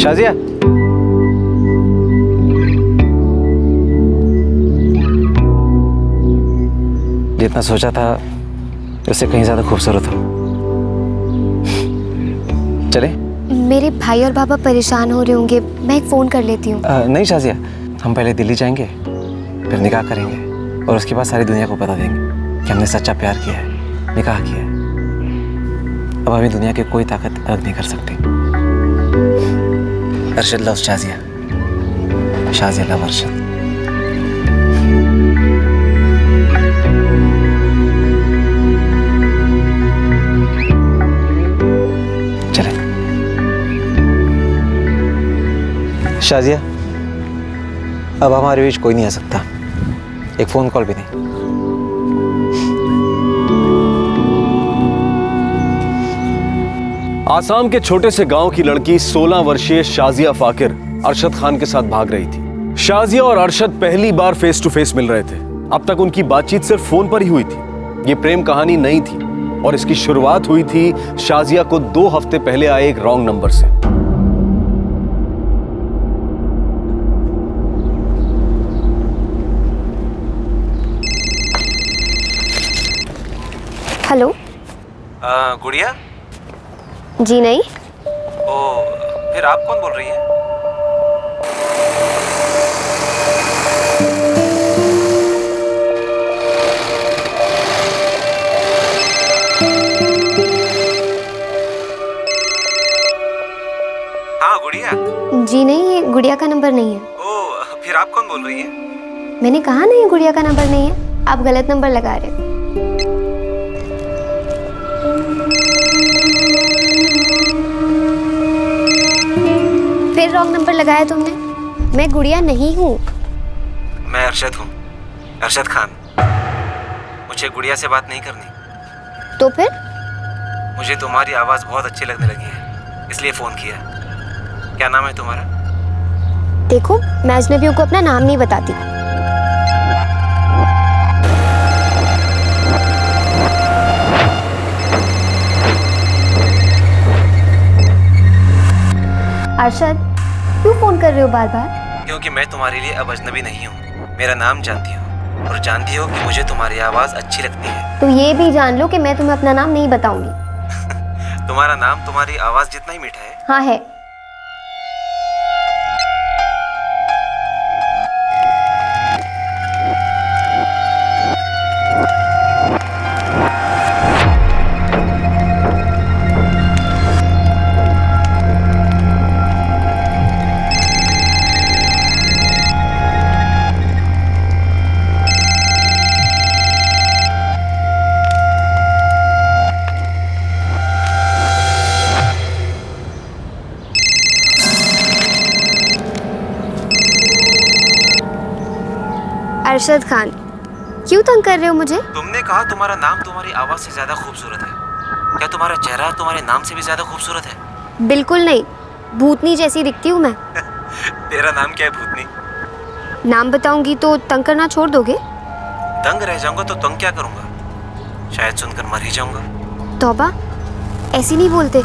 शाजिया, जितना सोचा था उससे कहीं ज्यादा खूबसूरत हो। चले? मेरे भाई और बाबा परेशान हो रहे होंगे, मैं एक फोन कर लेती हूँ। नहीं शाजिया, हम पहले दिल्ली जाएंगे, फिर निकाह करेंगे और उसके बाद सारी दुनिया को बता देंगे कि हमने सच्चा प्यार किया है, निकाह किया है। अब हमें दुनिया की कोई ताकत अलग नहीं कर सकती। Arshad love Shazia, Shazia love Arshad. चले शाजिया, अब हमारे बीच कोई नहीं आ सकता, एक फोन कॉल भी नहीं। आसाम के छोटे से गांव की लड़की 16 वर्षीय शाजिया फाकिर अरशद खान के साथ भाग रही थी। शाजिया और अरशद पहली बार फेस टू फेस मिल रहे थे। अब तक उनकी बातचीत सिर्फ फोन पर ही हुई थी। ये प्रेम कहानी नहीं थी और इसकी शुरुआत हुई थी शाजिया को 2 हफ्ते पहले आए एक रॉन्ग नंबर से। हेलो। गुड़िया? जी नहीं। ओ, फिर आप कौन बोल रही हैं? हाँ गुड़िया। जी नहीं, ये गुड़िया का नंबर नहीं है। ओ, फिर आप कौन बोल रही हैं? मैंने कहा नहीं, गुड़िया का नंबर नहीं है, आप गलत नंबर लगा रहे हो। फिर रॉन्ग नंबर लगाया तुमने। मैं गुड़िया नहीं हूँ। मैं अरशद हूँ, अरशद खान। मुझे गुड़िया से बात नहीं करनी। तो फिर? मुझे तुम्हारी आवाज़ बहुत अच्छी लगने लगी है, इसलिए फ़ोन किया। क्या नाम है तुम्हारा? देखो, मैं अजनबियों को अपना नाम नहीं बताती। अरशद, क्यों फोन कर रहे हो बार बार? क्योंकि मैं तुम्हारे लिए अब अजनबी नहीं हूँ। मेरा नाम जानती हो और जानती हो कि मुझे तुम्हारी आवाज़ अच्छी लगती है। तो ये भी जान लो कि मैं तुम्हें अपना नाम नहीं बताऊंगी। तुम्हारा नाम तुम्हारी आवाज़ जितना ही मीठा है। हाँ है। अरशद खान, क्यों तंग कर रहे हो मुझे? तुमने कहा तुम्हारा नाम तुम्हारी आवाज़ से ज़्यादा खूबसूरत है। क्या तुम्हारा चेहरा तुम्हारे नाम से भी ज़्यादा खूबसूरत है? बिल्कुल नहीं, भूतनी जैसी दिखती हूँ मैं। तेरा नाम क्या है भूतनी? नाम बताऊंगी तो तंग करना छोड़ दोगे? दंग रह जाऊंगा तो तंग क्या करूंगा? शायद सुनकर मर ही जाऊंगा। तौबा, ऐसी नहीं बोलते।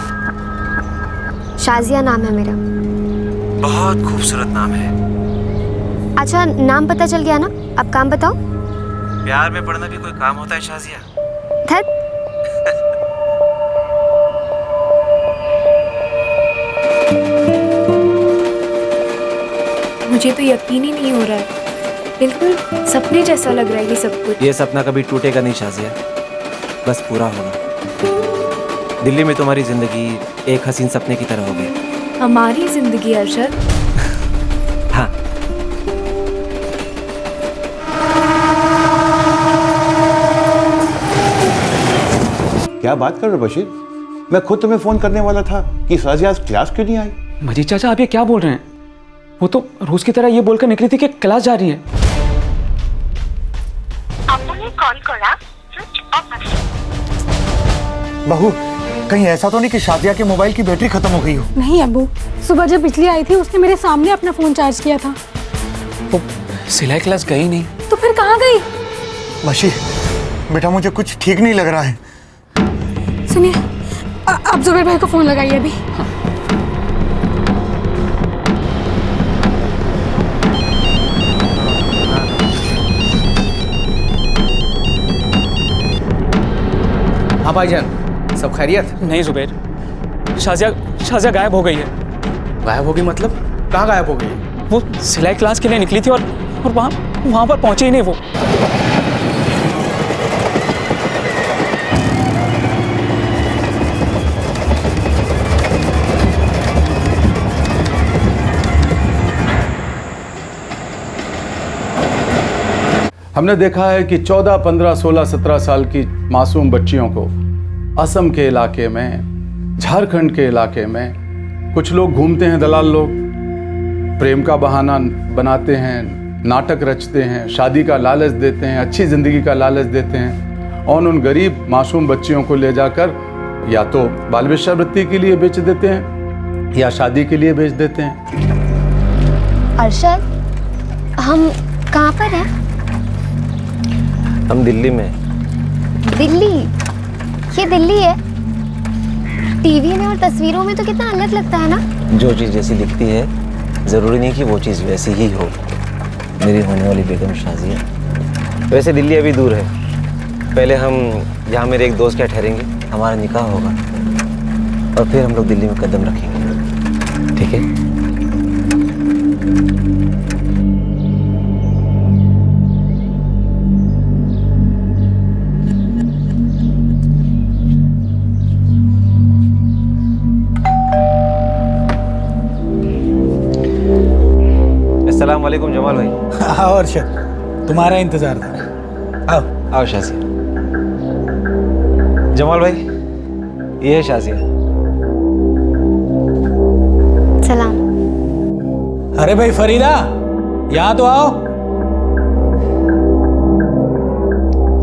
शाजिया नाम है मेरा। बहुत खूबसूरत नाम है। अच्छा, नाम पता चल गया ना, अब काम बताओ। प्यार में पड़ना भी कोई काम होता है शाजिया? धत। मुझे तो यकीन ही नहीं हो रहा है, बिल्कुल सपने जैसा लग रहा है ये सब कुछ। ये सपना कभी टूटेगा नहीं शाजिया, बस पूरा होगा। दिल्ली में तुम्हारी जिंदगी एक हसीन सपने की तरह होगी। हमारी जिंदगी अरशद? हाँ। क्या बात कर रहे हो बशीर? मैं खुद तुम्हें फोन करने वाला था कि शाजिया आज क्लास क्यों नहीं आई। मजीद चाचा, आप ये क्या बोल रहे हैं? वो तो रोज की तरह ये बोलकर निकली थी कि क्लास जा रही है। बहू, कहीं ऐसा तो नहीं कि शाजिया के मोबाइल की बैटरी खत्म हो गई हो? नहीं अब्बू, सुबह जब बिजली आई थी उसने मेरे सामने अपना फोन चार्ज किया था। वो सिलाई क्लास गई नहीं। तो फिर कहाँ गई? बशीर बेटा, मुझे कुछ ठीक नहीं लग रहा है। सुनिए, आप जुबैर भाई को फोन लगाइए अभी। भाईजान, सब खैरियत? नहीं जुबैर, शाजिया गायब हो गई है। गायब होगी मतलब? कहाँ गायब हो गई? वो सिलाई क्लास के लिए निकली थी और वहाँ पर पहुंचे ही नहीं वो। हमने देखा है कि 14, 15, 16, 17 साल की मासूम बच्चियों को असम के इलाके में, झारखंड के इलाके में कुछ लोग घूमते हैं, दलाल लोग प्रेम का बहाना बनाते हैं, नाटक रचते हैं, शादी का लालच देते हैं, अच्छी ज़िंदगी का लालच देते हैं और उन गरीब मासूम बच्चियों को ले जाकर या तो बाल वेश्यावृत्ति के लिए बेच देते हैं या शादी के लिए बेच देते हैं। अरशद, हम कहाँ पर हैं? हम दिल्ली में। दिल्ली? ये दिल्ली है? टीवी में और तस्वीरों में तो कितना अलग लगता है ना। जो चीज़ जैसी दिखती है ज़रूरी नहीं कि वो चीज़ वैसी ही हो। मेरी होने वाली बेगम शाजिया। वैसे दिल्ली अभी दूर है, पहले हम यहाँ मेरे एक दोस्त के यहाँ ठहरेंगे, हमारा निकाह होगा और फिर हम लोग दिल्ली में कदम रखेंगे, ठीक है? अस्सलाम वालेकुम जमाल भाई। हाँ अरशद, तुम्हारा इंतजार था। आओ आओ शाजिया। जमाल भाई, ये है शाजिया। सलाम। अरे भाई फरीदा, यहाँ तो आओ।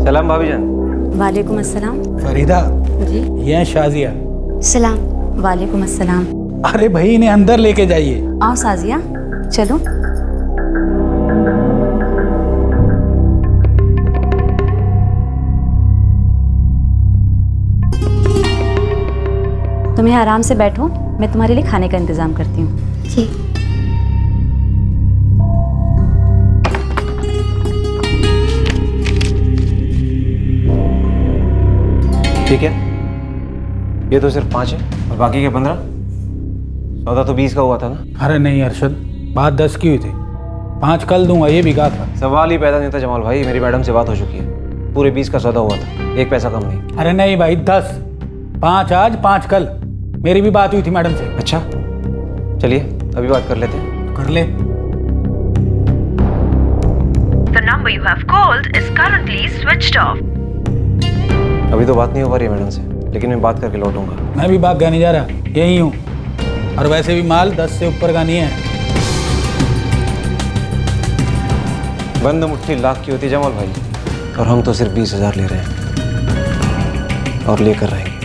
सलाम भाभी जान। वालेकुम अस्सलाम। फरीदा जी। ये है शाजिया। सलाम। वालेकुम अस्सलाम। अरे भाई इन्हें अंदर लेके जाइए। आओ साजिया, चलो। तुम यहाँ आराम से बैठो, मैं तुम्हारे लिए खाने का इंतजाम करती हूँ। जी। ठीक है, ये तो सिर्फ 5 है और बाकी के 15। सौदा तो 20 का हुआ था ना? अरे नहीं अरशद, बात 10 की हुई थी, 5 कल दूंगा, ये भी कहा था। सवाल ही पैदा नहीं था जमाल भाई, मेरी मैडम से बात हो चुकी है, पूरे 20 का सौदा हुआ था, 1 पैसा कम नहीं। अरे नहीं भाई 10, 5 आज 5 कल, मेरी भी बात हुई थी मैडम से। अच्छा चलिए अभी बात कर लेते हैं। कर ले। The number you have called is currently switched off. अभी तो बात नहीं हो पा रही है मैडम से, लेकिन मैं बात करके लौटूंगा। मैं भी भाग नहीं जा रहा, यही हूँ, और वैसे भी माल 10 से ऊपर का नहीं है। बंद मुट्ठी लाख की होती है जमाल भाई, और हम तो सिर्फ 20,000 ले रहे हैं और लेकर रहेंगे।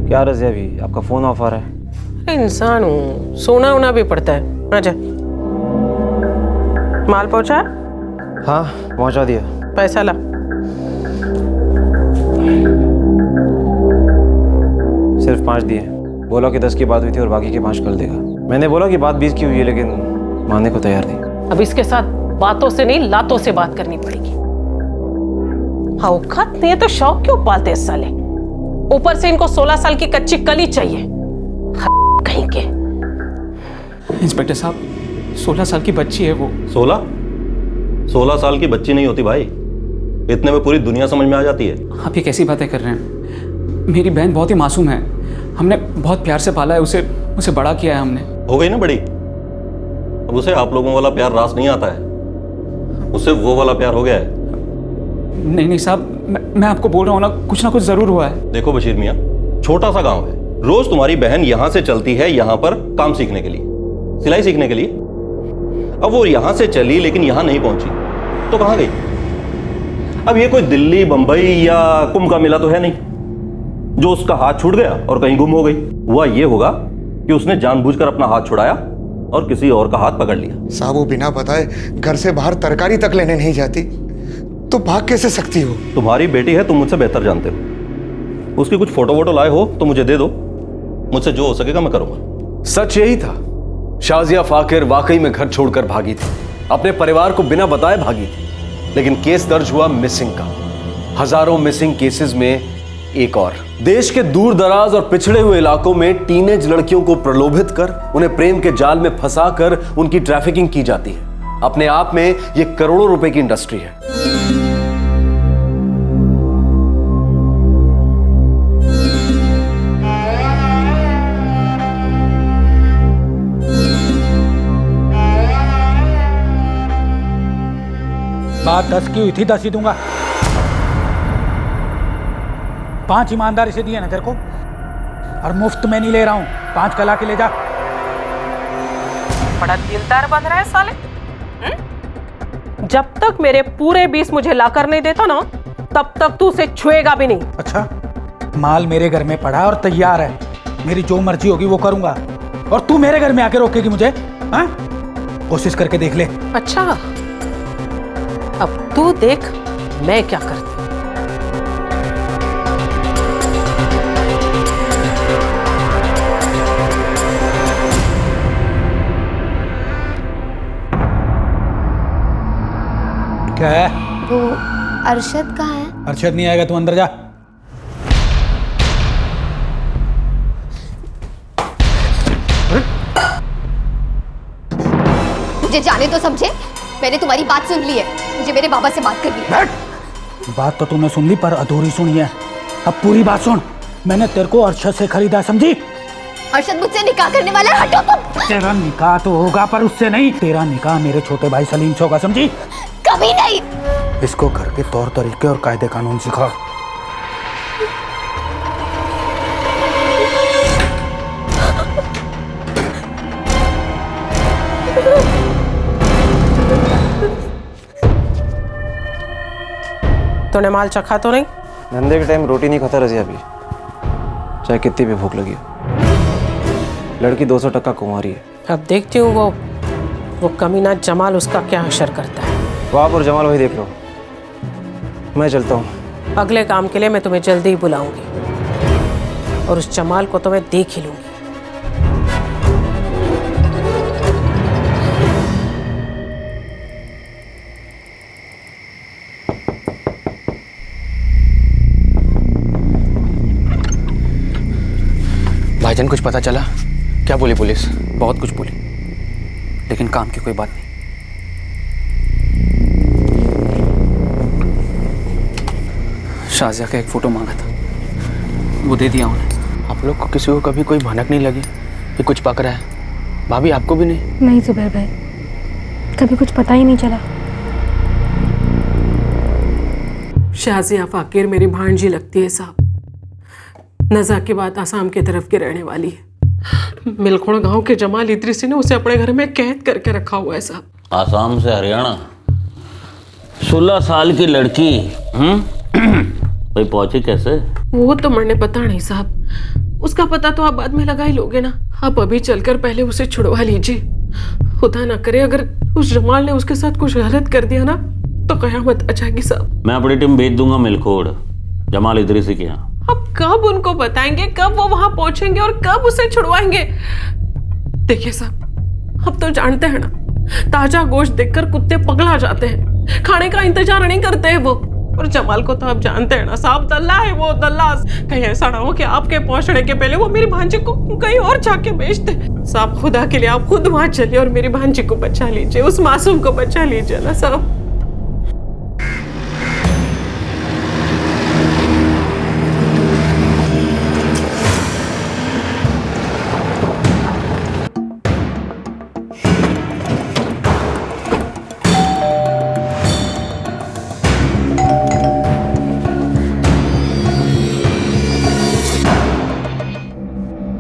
क्या रज़िया भी, आपका फोन ऑफ आ रहा है? इंसान हूँ, सोना होना भी पड़ता है। आजा। माल पहुंचा? हाँ पहुंचा दिया। पैसा ला। सिर्फ 5 दिए, बोला कि 10 की बात हुई थी और बाकी के 5 कल देगा। मैंने बोला कि बात 20 की हुई है, लेकिन मानने को तैयार नहीं। अब इसके साथ बातों से नहीं लातों से बात करनी पड़ेगी। औकात नहीं है तो शौक क्यों पालते इस साले? ऊपर से इनको 16 साल की कच्ची कली चाहिए। कहीं के। इंस्पेक्टर साहब, 16 साल की बच्ची है वो। 16 साल की बच्ची नहीं होती भाई, इतने में पूरी दुनिया समझ में आ जाती है। आप ये कैसी बातें कर रहे हैं? मेरी बहन बहुत ही मासूम है, हमने बहुत प्यार से पाला है उसे, बड़ा किया है हमने। हो गई ना बड़ी, अब उसे आप लोगों वाला प्यार रास नहीं आता है, उससे वो वाला प्यार हो गया है। नहीं साहब, मैं आपको बोल रहा हूँ ना कुछ ज़रूर हुआ है। देखो बशीर मियाँ, छोटा सा गांव है, रोज तुम्हारी बहन यहाँ से चलती है यहाँ पर काम सीखने के लिए, सिलाई सीखने के लिए। अब वो यहाँ से चली लेकिन यहाँ नहीं पहुंची तो कहाँ गई? अब ये कोई दिल्ली, बंबई या कुंभ का मेला तो है नहीं जो उसका हाथ छूट गया और कहीं गुम हो गई। हुआ ये होगा कि उसने जानबूझकर अपना हाथ छुड़ाया और किसी और का हाथ पकड़ लिया। साहब वो बिना बताए घर से बाहर तरकारी तक लेने नहीं जाती, तो भाग कैसे सकती हो? तुम्हारी बेटी है, तुम मुझसे बेहतर जानते हो। उसकी कुछ फोटो वोटो लाए हो तो मुझे दे दो, मुझसे जो हो सकेगा मैं करूंगा। सच यही था, शाजिया फाकिर वाकई में घर छोड़कर भागी थी, अपने परिवार को बिना बताए भागी थी। लेकिन केस दर्ज हुआ मिसिंग का। हजारों मिसिंग केसेस में एक और। देश के दूर दराज और पिछड़े हुए इलाकों में टीनेज लड़कियों को प्रलोभित कर उन्हें प्रेम के जाल में फंसाकर उनकी ट्रैफिकिंग की जाती है। अपने आप में यह करोड़ों रुपए की इंडस्ट्री है। बात 10 की हुई थी, 10 ही दूंगा। 5 ईमानदारी से दिए ना तेरे को, और मुफ्त में नहीं ले रहा हूं। 5 कला के ले जा। बड़ा दिलदार बन रहा है साले। जब तक मेरे पूरे 20 मुझे लाकर नहीं देता ना, तब तक तू उसे छुएगा भी नहीं। अच्छा, माल मेरे घर में पड़ा और तैयार है, मेरी जो मर्जी होगी वो करूंगा, और तू मेरे घर में आके रोकेगी मुझे? हाँ, कोशिश करके देख ले। अच्छा, अब तू देख मैं क्या करती। क्या है? वो अरशद कहाँ है? अरशद नहीं आएगा, तू अंदर जा। मुझे जाने तो समझे, मैंने तुम्हारी बात सुन ली है, मुझे मेरे बाबा से बात करनी है। बात तो तूने सुन ली पर अधूरी सुनी है, अब पूरी बात सुन। मैंने तेरे को अरशद से खरीदा, समझी? अरशद मुझसे निकाह करने वाला है, हटो तुम। तेरा निकाह तो होगा पर उससे नहीं, तेरा निकाह मेरे छोटे भाई सलीम से होगा, समझी? कभी नहीं। इसको घर के तौर तरीके और कायदे कानून सिखा। तूने माल चखा तो नहीं? धंधे के टाइम रोटी नहीं खाता रजिया अभी, चाहे कितनी भी भूख लगी हो। लड़की 200% कुंवारी है। अब देखती हूँ वो कमीना जमाल उसका क्या असर करता है। वो आप और जमाल वही देख लो, मैं चलता हूँ। अगले काम के लिए मैं तुम्हें जल्दी ही बुलाऊंगी, और उस जमाल को तो मैं देख ही लूंगी। भाईजान कुछ पता चला? क्या बोली पुलिस? बहुत कुछ बोली, लेकिन काम की कोई बात नहीं। शाजिया का एक फोटो मांगा था, वो दे दिया उन्हें। आप लोग को किसी को कभी कोई भनक नहीं लगी कि कुछ पक रहा है? भाभी आपको भी नहीं? नहीं जुबैर भाई, कभी कुछ पता ही नहीं चला। शाजिया फाकिर मेरी भांजी लगती है साहब, नज़ा के बाद आसाम की तरफ की रहने वाली है। मिलखोड़ गांव के जमाल इद्रिसी ने उसे अपने घर में कैद करके रखा हुआ है साहब। आसाम से हरियाणा, 16 साल की लड़की भाई पहुंची कैसे? वो तो मैंने पता नहीं साहब, उसका पता तो आप बाद में लगा ही लोगे ना। आप अभी चलकर पहले उसे छुड़वा लीजिए। खुदा ना करे अगर उस जमाल ने उसके साथ कुछ गलत कर दिया ना, तो कयामत आ जाएगी साहब। मैं अपनी टीम भेज दूंगा मिलकोड़ जमाल इदरीसी के यहाँ। अब कब उनको बताएंगे, कब वो वहां पहुंचेंगे और कब उसे छुड़वाएंगे? देखिए साहब, अब तो जानते हैं ना, ताजा गोश्त देखकर कुत्ते पगला जाते हैं, खाने का इंतजार नहीं करते हैं वो। और जमाल को तो आप जानते हैं ना साहब, दल्ला है वो, दल्ला। कहीं ऐसा ना हो कि आपके पहुंचने के पहले वो मेरी भांजी को कहीं और जाके बेच दे। साहब खुदा के लिए आप खुद वहां चलिए और मेरी भांजी को बचा लीजिए, उस मासूम को बचा लीजिए ना साहब।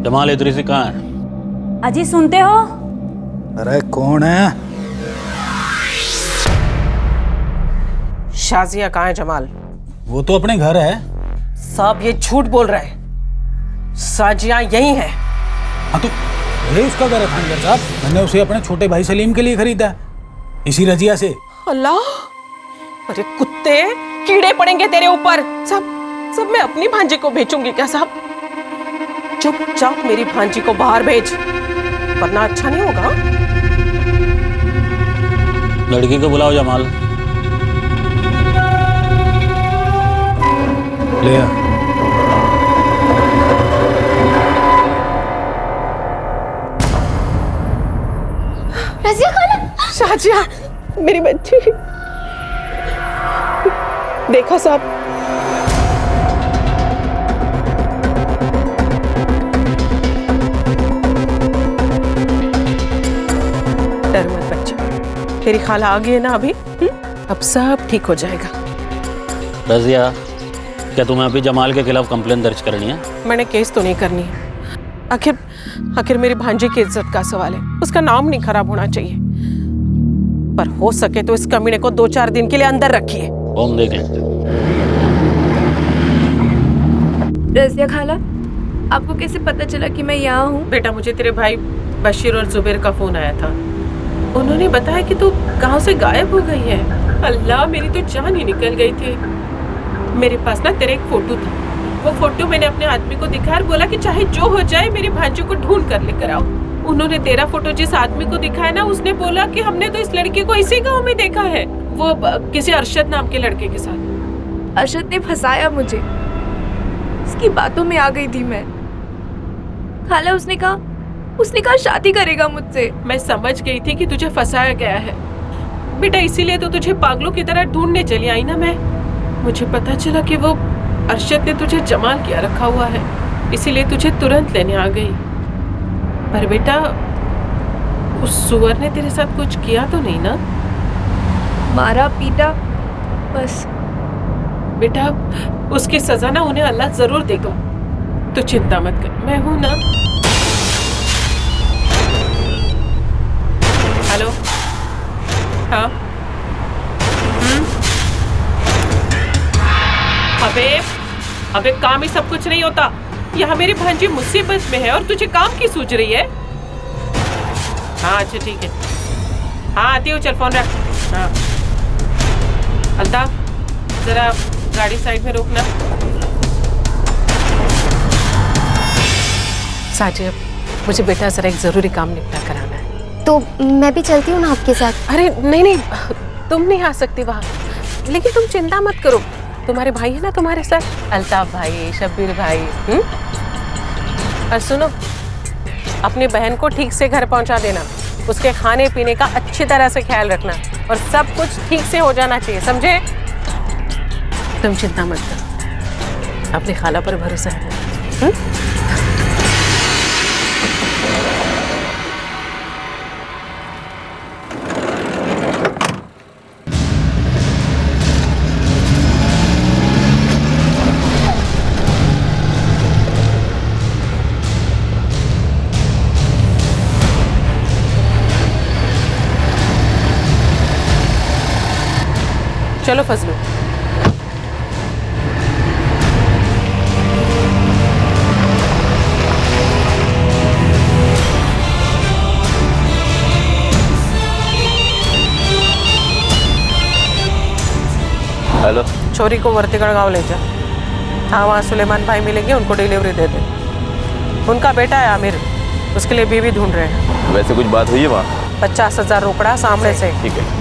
जमाल इदरीसी कहाँ है? अजी सुनते हो? अरे कौन है? शाजिया कहाँ है जमाल? वो तो अपने घर है। सब ये झूठ बोल रहे हैं, शाजिया यही है। हाँ तो ये उसका घर है थानगर साहब, मैंने उसे अपने छोटे भाई सलीम के लिए खरीदा है, इसी रजिया से। अल्लाह, अरे कुत्ते, कीड़े पड़ेंगे तेरे ऊपर। सब मैं अपनी भांजी को बेचूंगी क्या साहब? चुपचाप मेरी भांजी को बाहर भेज, वरना अच्छा नहीं होगा। लड़की को बुलाओ जमाल। ले आ। रजिया खाला। शाजिया, मेरी बच्ची। देखा साहब, डर मत बच्ची, तेरी खाला आ गई है ना अभी। अब सब ठीक हो जाएगा। रजिया, क्या तुम्हें अभी जमाल के खिलाफ कंप्लेन दर्ज करनी है? मैंने केस तो नहीं करनी है, आखिर मेरी भांजी की इज्जत का सवाल है, उसका नाम नहीं खराब होना चाहिए। पर हो सके तो इस कमीने को 2-4 दिन के लिए अंदर रखिए। हम देख लेते। रजिया खाला, आपको कैसे पता चला कि मैं यहाँ हूँ? बेटा, मुझे तेरे भाई बशीर और जुबेर का फोन आया था। उन्होंने बताया कि तू गांव से गायब हो गई है। अल्लाह, मेरी तो जान ही निकल गई थी। मेरे पास ना तेरा एक फोटो था, वो फोटो मैंने अपने आदमी को दिखाया और बोला कि चाहे जो हो जाए मेरी भांजी को ढूंढ कर लेकर आओ। उन्होंने तेरा फोटो जिस आदमी को दिखाया ना, उसने बोला कि हमने तो इस लड़के को इसी गांव में देखा है, वो किसी अरशद नाम के लड़के के साथ। अरशद ने फंसाया मुझे, उसकी बातों में आ गई थी मैं। खाला, उसने कहा शादी करेगा मुझसे। मैं समझ गई थी कि तुझे फंसाया गया है बेटा, इसीलिए तो तुझे पागलों की तरह ढूंढने चली आई ना मैं। मुझे पता चला कि वो अरशद ने तुझे जमाल किया रखा हुआ है, इसीलिए तुझे तुरंत लेने आ गई। पर बेटा, उस सुअर ने तेरे साथ कुछ किया तो नहीं ना? मारा पीटा बस। बेटा, उसकी सजा ना उन्हें अल्लाह जरूर देगा, तो चिंता मत कर, मैं हूं ना। हेलो, हाँ, अबे काम ही सब कुछ नहीं होता। यहाँ मेरी भांजी मुसीबत में है और तुझे काम की सूझ रही है? हाँ अच्छा ठीक है, हाँ आती हूँ, चल फोन रख। हाँ अल्ताफ, जरा गाड़ी साइड में रोकना। साजिद, मुझे बेटा जरा एक जरूरी काम निपटा कराना है। तो मैं भी चलती हूँ ना आपके साथ? अरे नहीं, तुम नहीं आ सकती वहाँ, लेकिन तुम चिंता मत करो, तुम्हारे भाई है ना तुम्हारे साथ, अल्ताफ भाई, शब्बीर भाई। और सुनो, अपनी बहन को ठीक से घर पहुंचा देना, उसके खाने पीने का अच्छी तरह से ख्याल रखना और सब कुछ ठीक से हो जाना चाहिए, समझे? तुम चिंता मत करो, अपनी खाला पर भरोसा है। चलो फजलू, हेलो, छोरी को वर्तीगढ़ गांव ले जा। हाँ, वहाँ सुलेमान भाई मिलेंगे, उनको डिलीवरी दे दे। उनका बेटा है आमिर, उसके लिए बीवी ढूंढ रहे हैं। वैसे कुछ बात हुई है वहाँ? 50,000 रोकड़ा सामने से। ठीक है।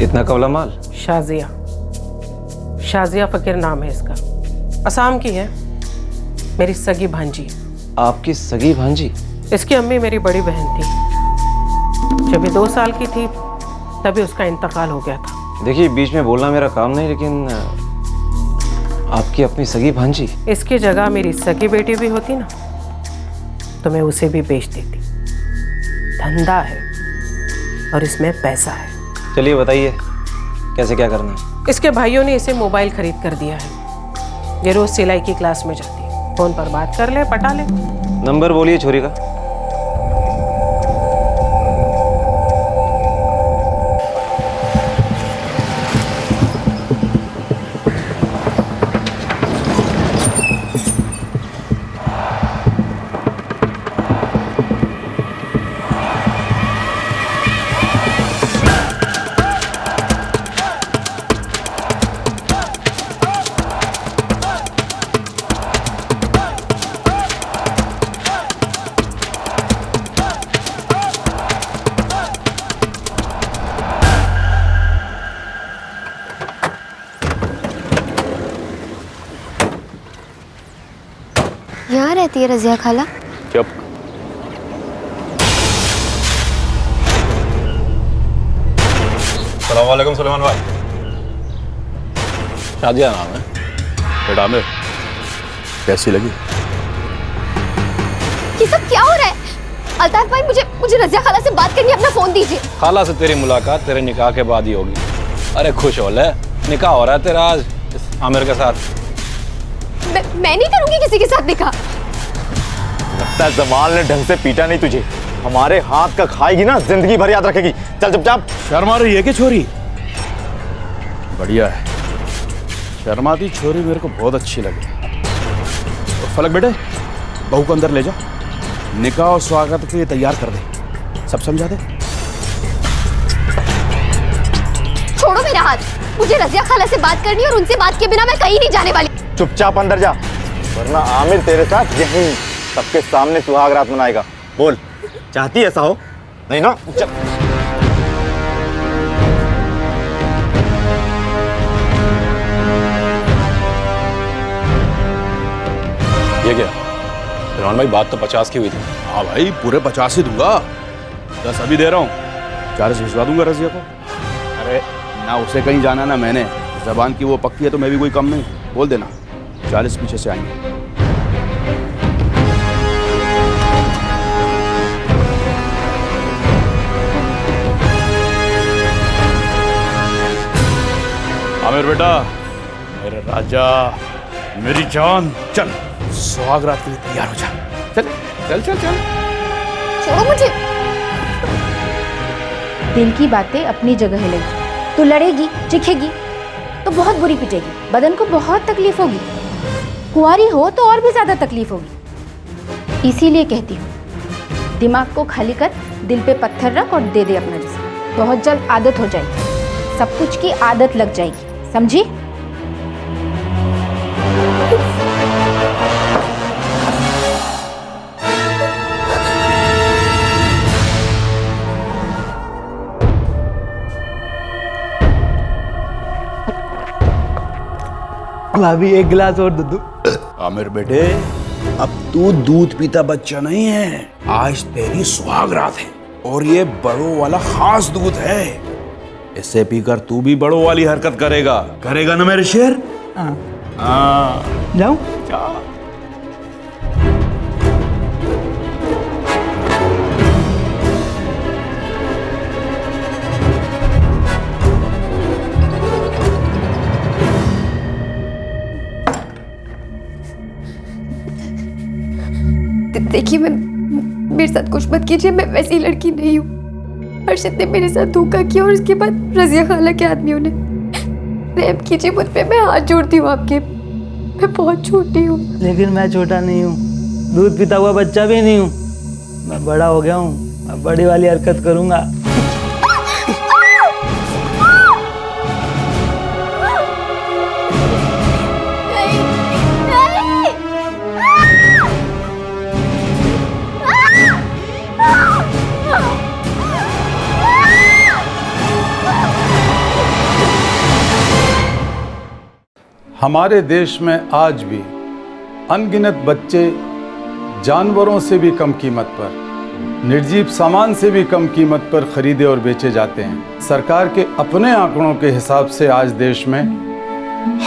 इतना कौला माल? शाजिया फकीर नाम है इसका, असम की है, मेरी सगी भांजी। आपकी सगी भांजी? इसकी अम्मी मेरी बड़ी बहन थी, जब ये 2 साल की थी तभी उसका इंतकाल हो गया था। देखिए, बीच में बोलना मेरा काम नहीं, लेकिन आपकी अपनी सगी भांजी? इसकी जगह मेरी सगी बेटी भी होती ना तो मैं उसे भी बेच देती। धंधा है और इसमें पैसा है। चलिए बताइए, कैसे क्या करना है? इसके भाइयों ने इसे मोबाइल खरीद कर दिया है, ये रोज सिलाई की क्लास में जाती है। फोन पर बात कर ले, पटा ले। नंबर बोलिए छोरी का। यहाँ रहती है रजिया खाला? चुप। सलाम वालेकुम सुलेमान भाई। शादिया नाम है बेटा। आमिर कैसी लगी? ये सब क्या हो रहा है? अल्ताफ भाई, मुझे रजिया खाला से बात करनी है, अपना फोन दीजिए। खाला से तेरी मुलाकात तेरे निकाह के बाद ही होगी। अरे खुश हो ले, निकाह हो रहा है तेरा आज आमिर के साथ। मैं नहीं करूंगी किसी के साथ निकाह। लगता है जमाल ने ढंग से पीटा नहीं तुझे। हमारे हाथ का खाएगी ना, जिंदगी भर याद रखेगी। चल चुपचाप। शर्मा रही है कि छोरी? बढ़िया है, शर्माती छोरी मेरे को बहुत अच्छी लगी। तो फलक बेटे, बहू को अंदर ले जा, निकाह और स्वागत के लिए तैयार कर दे। सब समझा दे। छोड़ो मेरा हाथ, मुझे रजिया खाला से बात करनी है और उनसे बात के बिना मैं कहीं नहीं जाने वाली। चुपचाप अंदर जा, वरना आमिर तेरे साथ यहीं सबके सामने सुहाग रात मनाएगा। बोल, चाहती ऐसा हो? नहीं ना? चल। ये क्या रहमान भाई, बात तो 50 की हुई थी। हाँ भाई, पूरे 50 ही दूंगा। 10 अभी दे रहा हूँ, 40 भिजवा दूंगा रजिया को। अरे ना उसे कहीं जाना ना मैंने, जबान की वो पक्की है तो मैं भी कोई कम नहीं। बोल देना 40 पीछे से आएंगे। आमिर बेटा, मेरे राजा, मेरी जान, चल सुहाग रात के लिए तैयार हो जा। चल चल चल चल। छोड़ो मुझे। दिल की बातें अपनी जगह लगी। तू लड़ेगी, चिखेगी तो बहुत बुरी पिटेगी, बदन को बहुत तकलीफ होगी। कुंवारी हो तो और भी ज्यादा तकलीफ होगी। इसीलिए कहती हूँ, दिमाग को खाली कर, दिल पे पत्थर रख और दे दे अपना जिस्म। बहुत जल्द आदत हो जाएगी, सब कुछ की आदत लग जाएगी, समझी? भाभी एक गिलास और दूध। आमिर बेटे, अब तू दूध पीता बच्चा नहीं है, आज तेरी सुहाग रात है और ये बड़ों वाला खास दूध है। इसे पीकर तू भी बड़ों वाली हरकत करेगा ना मेरे शेर? हाँ। जाऊं? जा। देखिए, मेरे साथ कुछ मत कीजिए, मैं वैसी लड़की नहीं हूँ। अर्शद ने मेरे साथ धोखा किया और उसके बाद रजिया खाला के आदमियों ने। रहम कीजिए मुझ पे, मैं हाथ जोड़ती हूँ आपके। मैं बहुत छोटी हूँ। लेकिन मैं छोटा नहीं हूँ, दूध पीता हुआ बच्चा भी नहीं हूँ। मैं बड़ा हो गया हूँ, मैं बड़ी वाली हरकत करूँगा। हमारे देश में आज भी अनगिनत बच्चे जानवरों से भी कम कीमत पर, निर्जीव सामान से भी कम कीमत पर खरीदे और बेचे जाते हैं। सरकार के अपने आंकड़ों के हिसाब से आज देश में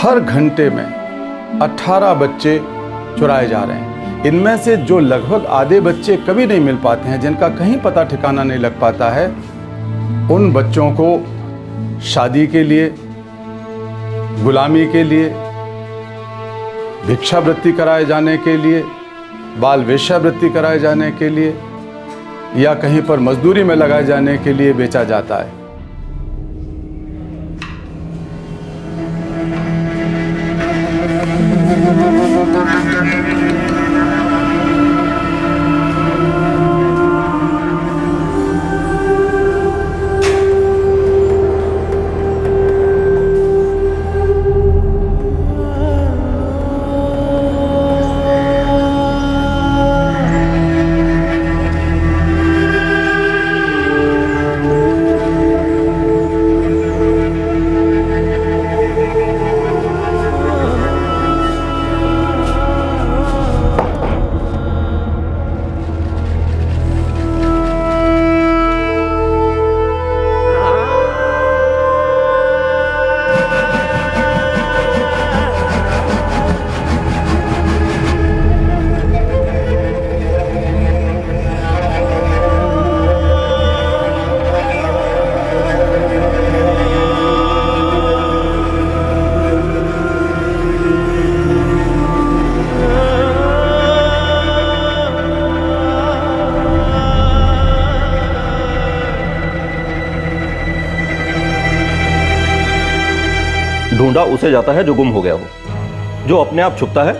हर घंटे में 18 बच्चे चुराए जा रहे हैं। इनमें से जो लगभग आधे बच्चे कभी नहीं मिल पाते हैं, जिनका कहीं पता ठिकाना नहीं लग पाता है, उन बच्चों को शादी के लिए, गुलामी के लिए भिक्षावृत्ति कराए जाने के लिए, बाल वेश्यावृत्ति कराए जाने के लिए या कहीं पर मजदूरी में लगाए जाने के लिए बेचा जाता है। ढूंढा उसे जाता है जो गुम हो गया हो। जो अपने आप छुपता है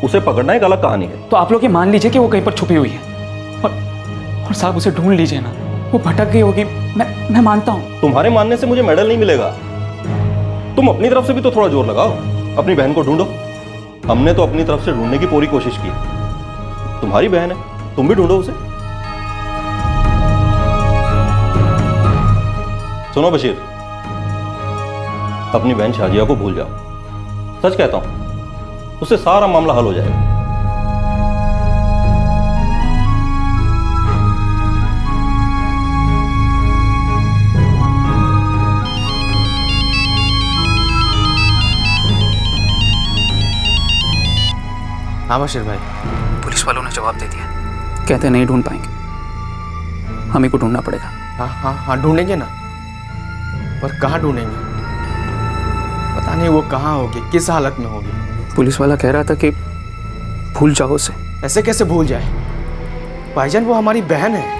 उसे पकड़ना एक अलग कहानी है। तो आप लोग ये मान लीजिए कि वो कहीं पर छुपी हुई है और साहब उसे ढूंढ लीजिए ना, वो भटक गई होगी। मैं मानता हूँ। तुम्हारे मानने से मुझे मेडल नहीं मिलेगा। तुम अपनी तरफ से भी तो थोड़ा जोर लगाओ, अपनी बहन को ढूंढो। हमने तो अपनी तरफ से ढूंढने की पूरी कोशिश की। तुम्हारी बहन है, तुम भी ढूंढो उसे। सुनो बशीर, अपनी बहन शाजिया को भूल जाओ। सच कहता हूं, उससे सारा मामला हल हो जाएगा। हाँ बशीर भाई, पुलिस वालों ने जवाब दे दिया, कहते नहीं ढूंढ पाएंगे, हम ही को ढूंढना पड़ेगा। हाँ हाँ हाँ ढूंढेंगे ना, पर कहाँ ढूंढेंगे? पता नहीं वो कहाँ होगी, किस हालत में होगी। पुलिस वाला कह रहा था कि भूल जाओ उसे। ऐसे कैसे भूल जाए भाईजान, वो हमारी बहन है।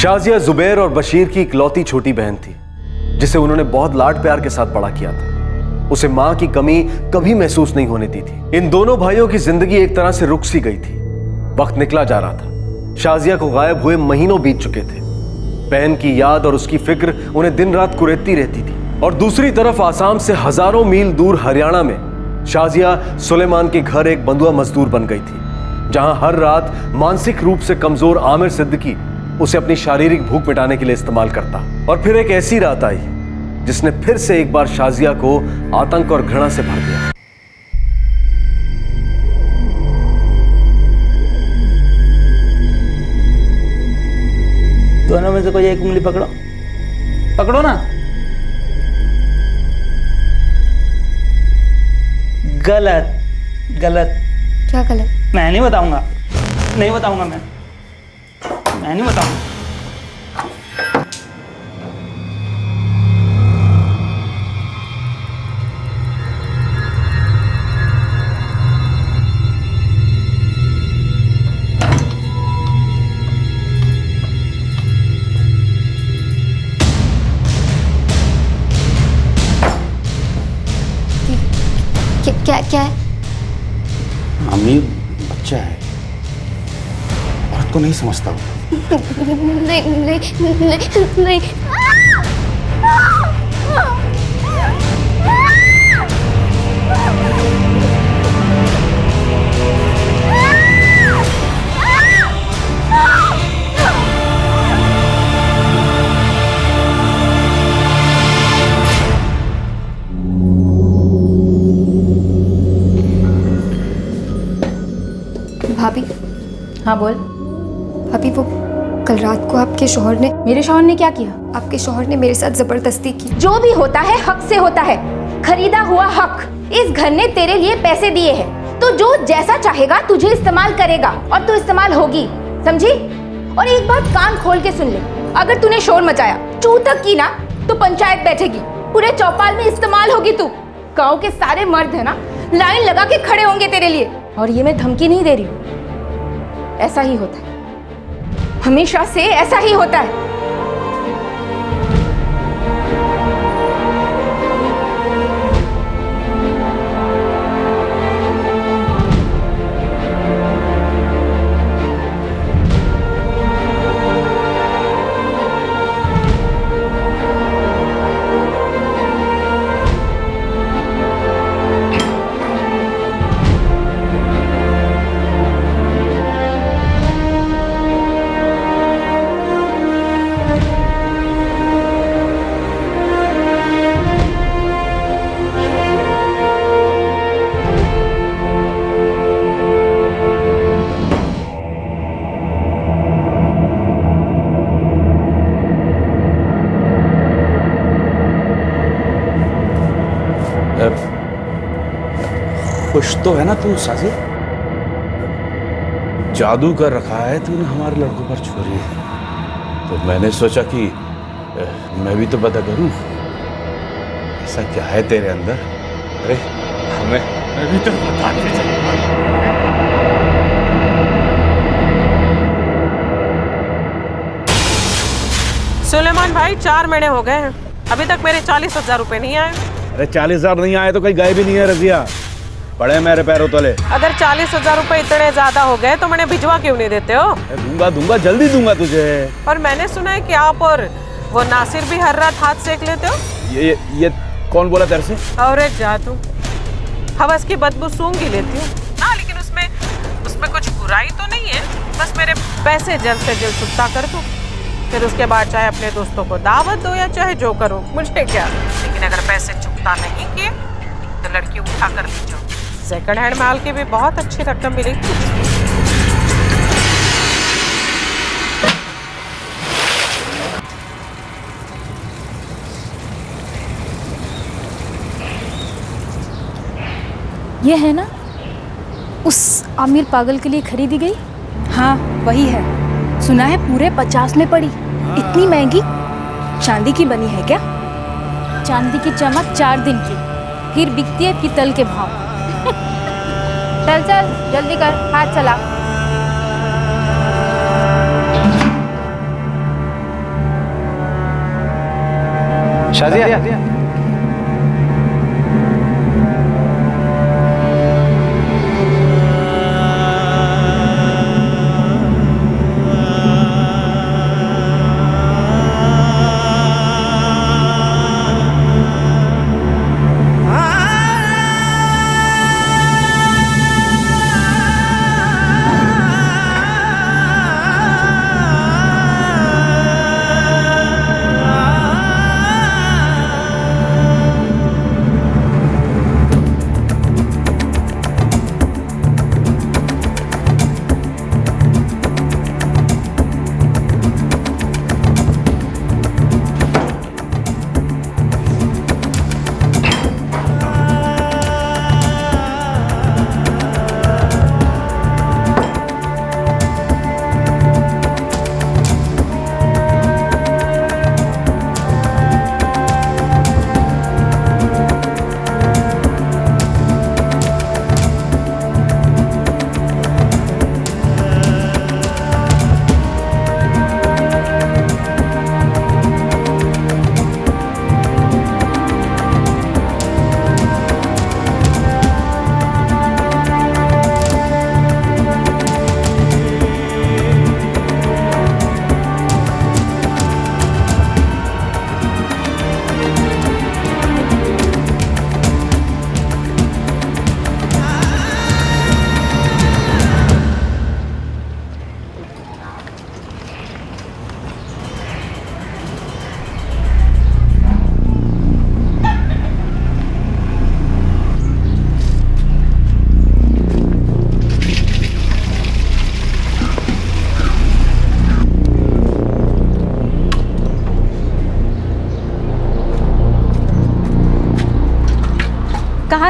शाजिया जुबैर और बशीर की इकलौती छोटी बहन थी, जिसे उन्होंने बहुत लाड प्यार के साथ बड़ा किया था। उसे मां की कमी कभी महसूस नहीं होने दी थी। इन दोनों भाइयों की जिंदगी एक तरह से रुक सी गई थी। वक्त निकला जा रहा था। शाजिया को गायब हुए महीनों बीत चुके थे। बहन की याद और उसकी फिक्र उन्हें दिन रात कुरेदती रहती थी। और दूसरी तरफ आसाम से हजारों मील दूर हरियाणा में शाजिया सुलेमान के घर एक बंधुआ मजदूर बन गई थी, जहां हर रात मानसिक रूप से कमजोर आमिर सिद्दीकी उसे अपनी शारीरिक भूख मिटाने के लिए इस्तेमाल करता। और फिर एक ऐसी रात आई जिसने फिर से एक बार शाजिया को आतंक और घृणा से भर दिया। दोनों में से कोई एक उंगली पकड़ो, पकड़ो ना। गलत गलत। क्या गलत? मैं नहीं बताऊंगा, नहीं बताऊंगा। मैं नहीं बताऊंगा। क्या है? अमीर बच्चा है, औरत को नहीं समझता वो। नहीं नहीं नहीं नहीं। भाभी। हाँ बोल। भाभी वो कल रात को आपके शौहर ने, मेरे शौहर ने क्या किया? आपके शौहर ने मेरे साथ जबरदस्ती की। जो भी होता है हक से होता है, खरीदा हुआ हक। इस घर ने तेरे लिए पैसे दिए हैं, तो जो जैसा चाहेगा तुझे इस्तेमाल करेगा और तू इस्तेमाल होगी, समझी? और एक बात कान खोल के सुन ले, अगर तूने शोर मचाया, चू तक की ना, तो पंचायत बैठेगी, पूरे चौपाल में इस्तेमाल होगी तू। गांव के सारे मर्द है ना, लाइन लगा के खड़े होंगे तेरे लिए। और ये मैं धमकी नहीं दे रही हूँ, ऐसा ही होता है, हमेशा से ऐसा ही होता है। खुश तो है ना तू साजी? जादू कर रखा है तूने हमारे लड़कों पर छोरी, तो मैंने सोचा कि मैं भी तो पता करूं ऐसा क्या है तेरे अंदर। अरे मैं भी तो बता के चलूंगा। सुलेमान भाई 4 महीने हो गए हैं, अभी तक मेरे 40,000 रुपए नहीं आए। अरे 40,000 नहीं आए तो कहीं गए भी नहीं है रजिया, पड़े मेरे पैरों तले। अगर 40,000 रुपए इतने ज्यादा हो गए तो मैंने भिजवा क्यों नहीं देते हो? दूंगा दूंगा, जल्दी दूंगा तुझे। और मैंने सुना है कि आप और वो नासिर भी हर रात हाथ सेक लेते हो। ये कौन बोला तेरे से? और जा तू, हवस की बदबू सूंघ ही लेती हूँ ना, लेकिन उसमें कुछ बुराई तो नहीं है, बस मेरे पैसे जल्द से जल्द चुकता कर दो, फिर उसके बाद चाहे अपने दोस्तों को दावत दो या चाहे जो करो, मुझे क्या। लेकिन अगर पैसे चुकता नहीं किए तो लड़की उठा कर ले जाओ। सेकंड हैंड माल की भी बहुत अच्छी रकम मिलेगी। ये है ना उस आमिर पागल के लिए खरीदी गई? हाँ वही है। सुना है पूरे 50 में पड़ी। इतनी महंगी? चांदी की बनी है क्या? चांदी की चमक 4 दिन की, फिर बिकती है पीतल के भाव। चल चल जल्दी कर, हाथ चला। शाजिया,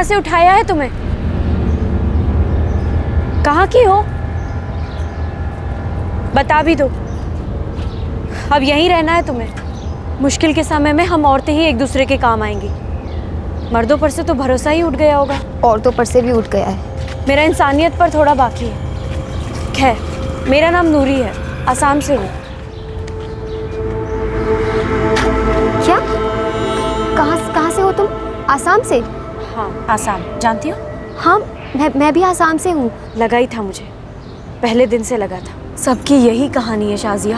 कहाँ से उठाया है तुम्हें? कहाँ की हो? बता भी दो। अब यहीं रहना है तुम्हें? मुश्किल के समय में हम औरतें ही एक दूसरे के काम आएंगी। मर्दों पर से तो भरोसा ही उठ गया होगा। औरतों पर से भी उठ गया है। मेरा इंसानियत पर थोड़ा बाकी है। खैर, मेरा नाम नूरी है, आसाम से हूँ। क्या? कहाँ से हो तुम? आसाम से? हाँ, आसाम। जानती हो? हाँ, मैं भी आसाम से हूँ। लगा ही था मुझे, पहले दिन से लगा था। सबकी यही कहानी है शाजिया।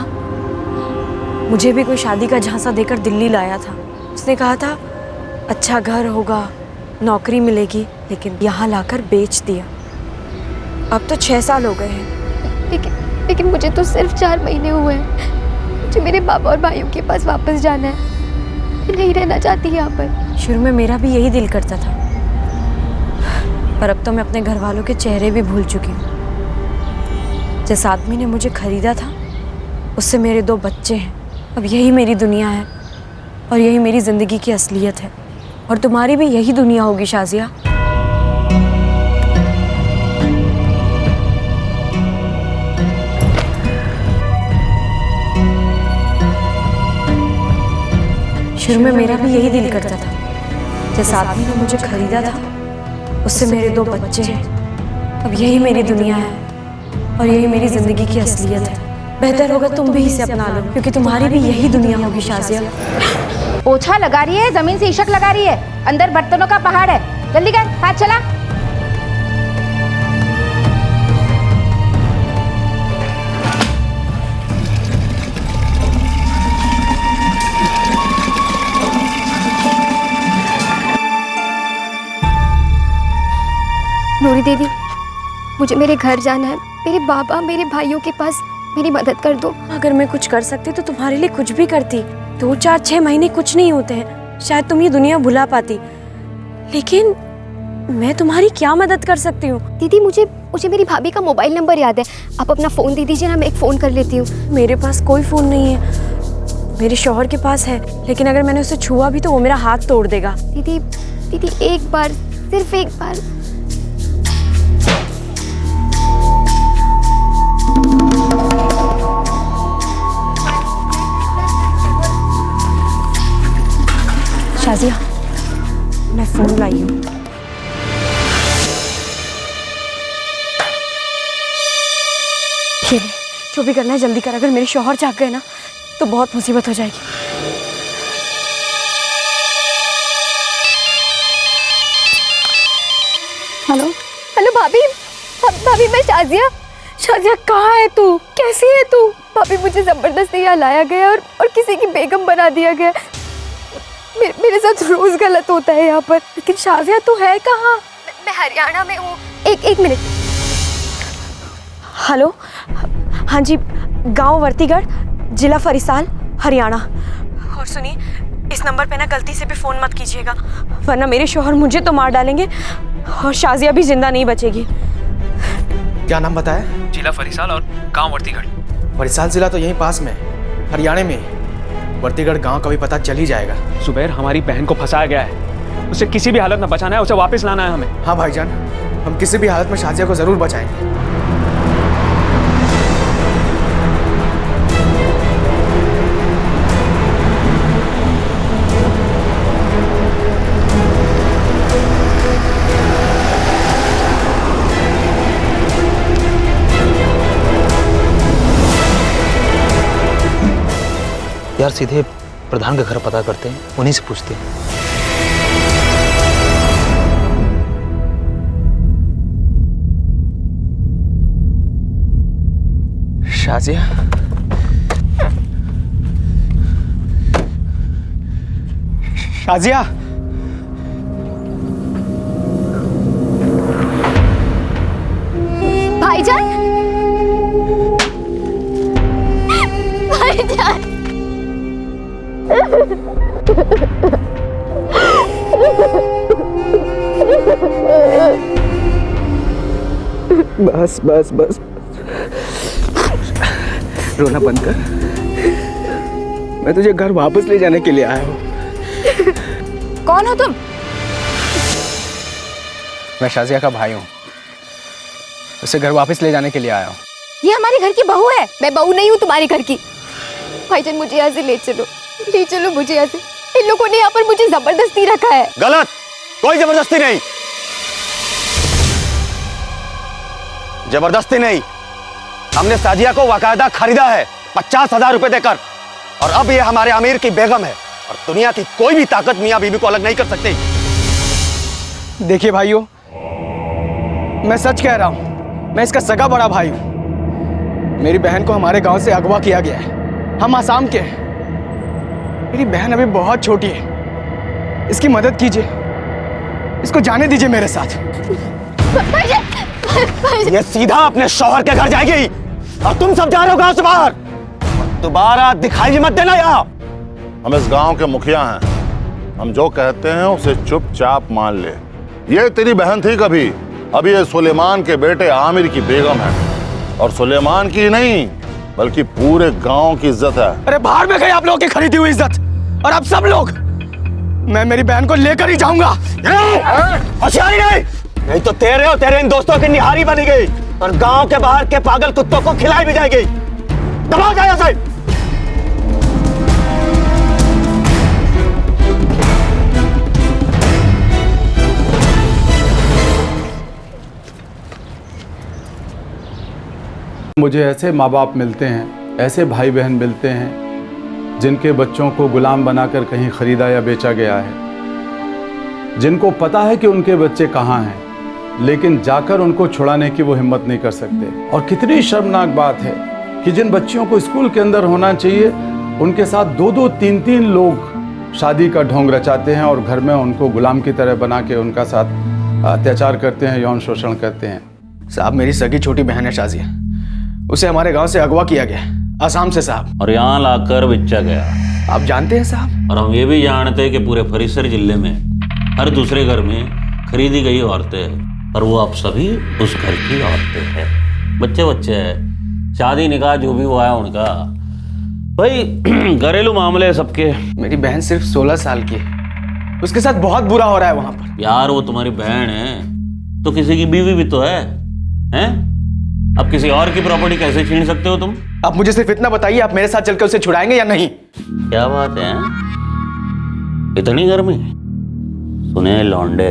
मुझे भी कोई शादी का झांसा देकर दिल्ली लाया था। उसने कहा था अच्छा घर होगा, नौकरी मिलेगी, लेकिन यहाँ लाकर बेच दिया। अब तो 6 साल हो गए हैं। लेकिन मुझे तो सिर्फ 4 महीने हुए हैं। मुझे मेरे बाबा और भाइयों के पास वापस जाना है। मैं नहीं रहना चाहती यहाँ पर। शुरू में मेरा भी यही दिल करता था, पर अब तो मैं अपने घर वालों के चेहरे भी भूल चुकी हूँ। जिस आदमी ने मुझे खरीदा था, उससे मेरे 2 बच्चे हैं। अब यही मेरी दुनिया है और यही मेरी ज़िंदगी की असलियत है। और तुम्हारी भी यही दुनिया होगी शाजिया। शुरू में मेरा भी यही दिल करता था, जिस आदमी ने मुझे खरीदा था, उससे मेरे 2 बच्चे हैं। अब यही मेरी दुनिया है और यही मेरी ज़िंदगी की असलियत है। बेहतर होगा तुम भी इसे अपना लो, क्योंकि तुम्हारी भी यही दुनिया होगी शाजिया। पोछा लगा रही है, जमीन से इशक लगा रही है, अंदर बर्तनों का पहाड़ है। जल्दी कर, हाथ चला। नूरी दीदी, मुझे मेरे घर जाना है। मेरे बाबा, मेरे भाइयों के पास मेरी मदद कर दो। अगर मैं कुछ कर सकती तो तुम्हारे लिए कुछ भी करती। 2, 4, 6 महीने कुछ नहीं होते हैं, शायद तुम ये दुनिया भुला पाती, लेकिन मैं तुम्हारी क्या मदद कर सकती हूँ? दीदी, मुझे मेरी भाभी का मोबाइल नंबर याद है। आप अपना फ़ोन दे दीजिए ना, मैं एक फ़ोन कर लेती हूँ। मेरे पास कोई फ़ोन नहीं है, मेरे शौहर के पास है, लेकिन अगर मैंने उसे छुआ भी तो वो मेरा हाथ तोड़ देगा। दीदी एक बार, सिर्फ एक बार। शाजिया, मैं फोन लाई हूँ। ये ले, जो भी करना है जल्दी कर। अगर मेरे शौहर जाग गए ना तो बहुत मुसीबत हो जाएगी। हेलो भाभी। भाभी, मैं शाजिया। शाजिया, कहाँ है तू? कैसी है तू? भाभी, मुझे जबरदस्ती यहाँ लाया गया और किसी की बेगम बना दिया गया। मेरे साथ रोज गलत होता है यहाँ पर। लेकिन शाजिया, तू है कहाँ? मैं हरियाणा में हूँ। एक मिनट। हेलो, हाँ जी, गांव वर्तीगढ़, जिला फरीसाल, हरियाणा। और सुनिए, इस नंबर पे ना गलती से भी फ़ोन मत कीजिएगा, वरना मेरे शौहर मुझे तो मार डालेंगे और शाजिया भी जिंदा नहीं बचेगी। क्या नाम बताया? जिला फरीसाल और गांव वर्तीगढ़। फरीसाल जिला तो यहीं पास में, हरियाणा में। वर्तीगढ़ गांव का भी पता चल ही जाएगा। सुबैर, हमारी बहन को फंसाया गया है, उसे किसी भी हालत में बचाना है, उसे वापस लाना है हमें। हाँ भाईजान, हम किसी भी हालत में शाजिया को जरूर बचाएंगे। यार, सीधे प्रधान का घर पता करते हैं, उन्हीं से पूछते हैं। शाजिया, शाजिया, भाईजान, भाईजान। बस बस बस, रोना बंद कर। मैं तुझे घर वापस ले जाने के लिए आया हूँ। कौन हो तुम? मैं शाजिया का भाई हूँ, उसे घर वापस ले जाने के लिए आया हूँ। ये हमारे घर की बहू है, मैं बहू नहीं हूँ तुम्हारे घर की। भाईजान मुझे यहाँ से ले चलो मुझे यहाँ से। इन लोगों ने यहाँ पर मुझे जबरदस्ती रखा है। गलत, कोई जबरदस्ती नहीं, जबरदस्ती नहीं। हमने साजिया को बाकायदा खरीदा है 50,000 रुपए देकर, और अब ये हमारे आमिर की बेगम है और दुनिया की कोई भी ताकत मियां बीवी को अलग नहीं कर सकती। देखिए भाइयों, मैं सच कह रहा हूँ, मैं इसका सगा बड़ा भाई हूँ। मेरी बहन को हमारे गांव से अगवा किया गया है, हम आसाम के हैं। मेरी बहन अभी बहुत छोटी है, इसकी मदद कीजिए, इसको जाने दीजिए मेरे साथ। ये सीधा अपने शौहर के घर जाएगी और तुम सब जा रहे हो गांव से बाहर। दोबारा दिखाई भी मत देना यहाँ। हम इस गांव के मुखिया हैं, हम जो कहते हैं उसे चुपचाप मान ले। ये तेरी बहन थी कभी, अब ये सुलेमान के बेटे आमिर की बेगम है, और सुलेमान की नहीं बल्कि पूरे गांव की इज्जत है। अरे बाहर में गए आप लोगों की खरीदी हुई इज्जत, और आप सब लोग। मैं मेरी बहन को लेकर ही जाऊंगा। होशियारी नहीं तो तेरे और तेरे इन दोस्तों की निहारी बनी गई और गांव के बाहर के पागल कुत्तों को खिलाई भी जाएगी। दबाओ जाए से। मुझे ऐसे माँ बाप मिलते हैं, ऐसे भाई बहन मिलते हैं जिनके बच्चों को गुलाम बनाकर कहीं खरीदा या बेचा गया है, जिनको पता है कि उनके बच्चे कहाँ हैं, लेकिन जाकर उनको छुड़ाने की वो हिम्मत नहीं कर सकते। और कितनी शर्मनाक बात है कि जिन बच्चियों को स्कूल के अंदर होना चाहिए, उनके साथ 2-2, 3-3 लोग शादी का ढोंग रचाते हैं और घर में उनको गुलाम की तरह बना के उनका साथ अत्याचार करते हैं, यौन शोषण करते हैं। साहब, मेरी सगी छोटी बहन है शाजिया, उसे हमारे गांव से अगवा किया गया, आसाम से साहब, और यहाँ लाकर बेचा गया। आप जानते हैं साहब? और हम ये भी जानते हैं कि पूरे फरीसर जिले में हर दूसरे घर में खरीदी गई औरतें हैं, और वो अब सभी उस घर की औरतें हैं। बच्चे हैं, शादी निकाह जो भी हुआ है उनका। भाई घरेलू मामले सबके। मेरी बहन सिर्फ 16 साल की है, उसके साथ बहुत बुरा हो रहा है वहां पर। यार वो तुम्हारी बहन है तो किसी की बीवी भी तो है, हैं? अब किसी और की प्रॉपर्टी कैसे छीन सकते हो तुम? आप मुझे सिर्फ इतना बताइए, आप मेरे साथ चलकर उसे छुड़ाएंगे या नहीं? क्या बात है, इतनी गर्मी? सुने लौंडे,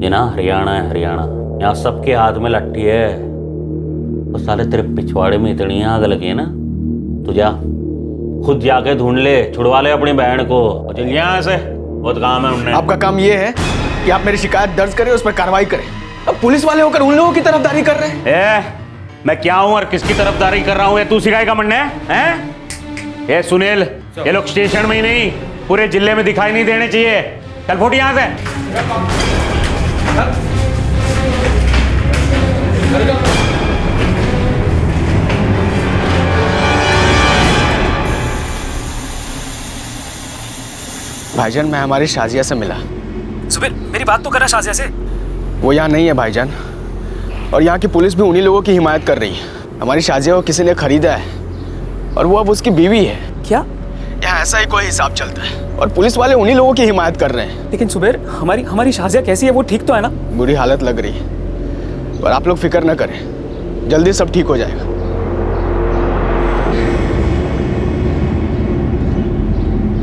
ये ना हरियाणा है, हरियाणा, यहाँ सबके हाथ में लट्ठी है। तो साले तेरे पिछवाड़े में इतनी आग लगी है ना, तू जा खुद जाके ढूंढ ले, छुड़वा ले अपनी बहन को। चल यहाँ से, बहुत काम है उन्हें। आपका काम ये है कि आप मेरी शिकायत दर्ज करें, उस पर कार्रवाई करें। अब पुलिस वाले होकर उन लोगों की तरफदारी कर रहे हैं। मैं क्या हूं और किसकी तरफदारी कर रहा हूं, ये तू सिखाएगा मंडे हैं? ये सुनील, ये लोग स्टेशन में ही नहीं पूरे जिले में दिखाई नहीं देने चाहिए। चल फुट यहां से। भाईजान, मैं हमारी शाजिया से मिला। सुबीर, मेरी बात तो करा शाजिया से। वो यहाँ नहीं है भाईजान, और यहाँ की पुलिस भी उन्हीं लोगों की हिमायत कर रही है। हमारी शाजिया को किसी ने खरीदा है और वो अब उसकी बीवी है। क्या? यहाँ ऐसा ही कोई हिसाब चलता है और पुलिस वाले उन्हीं लोगों की हिमायत कर रहे हैं। लेकिन सुबीर, हमारी शाजिया कैसी है? वो ठीक तो है ना? बुरी हालत लग रही है, पर आप लोग फिक्र न करें, जल्दी सब ठीक हो जाएगा।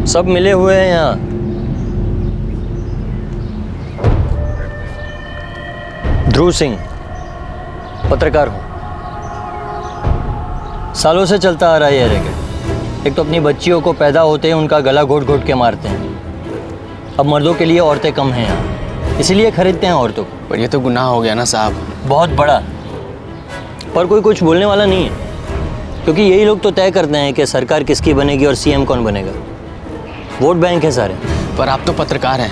सब मिले हुए हैं यहाँ। ध्रुव सिंह, पत्रकार हूँ। सालों से चलता आ रहा है ये रैकेट। एक तो अपनी बच्चियों को पैदा होते ही उनका गला घोट घोट के मारते हैं। अब मर्दों के लिए औरतें कम हैं यहाँ, इसीलिए खरीदते हैं औरतों को। पर ये तो गुनाह हो गया ना साहब। बहुत बड़ा। पर कोई कुछ बोलने वाला नहीं है, क्योंकि यही लोग तो तय करते हैं कि सरकार किसकी बनेगी और सीएम कौन बनेगा। वोट बैंक है सारे। पर आप तो पत्रकार हैं,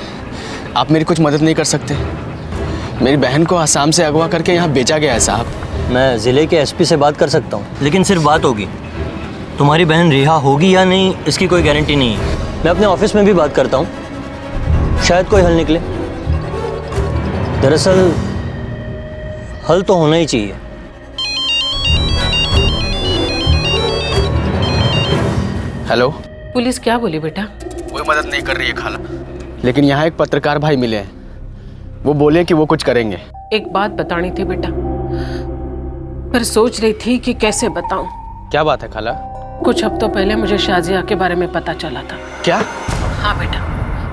आप मेरी कुछ मदद नहीं कर सकते? मेरी बहन को आसाम से अगवा करके यहाँ बेचा गया है साहब। मैं ज़िले के एसपी से बात कर सकता हूँ, लेकिन सिर्फ बात होगी। तुम्हारी बहन रिहा होगी या नहीं, इसकी कोई गारंटी नहीं है। मैं अपने ऑफिस में भी बात करता हूँ, शायद कोई हल निकले। दरअसल हल तो होना ही चाहिए। हेलो, पुलिस क्या बोली बेटा? कोई मदद नहीं कर रही है खाला, लेकिन यहाँ एक पत्रकार भाई मिले हैं, वो बोले कि वो कुछ करेंगे। एक बात बतानी थी बेटा, पर सोच रही थी कि कैसे बताऊं। क्या बात है खाला? कुछ हफ्तों पहले मुझे शाजिया के बारे में पता चला था। क्या? हाँ बेटा,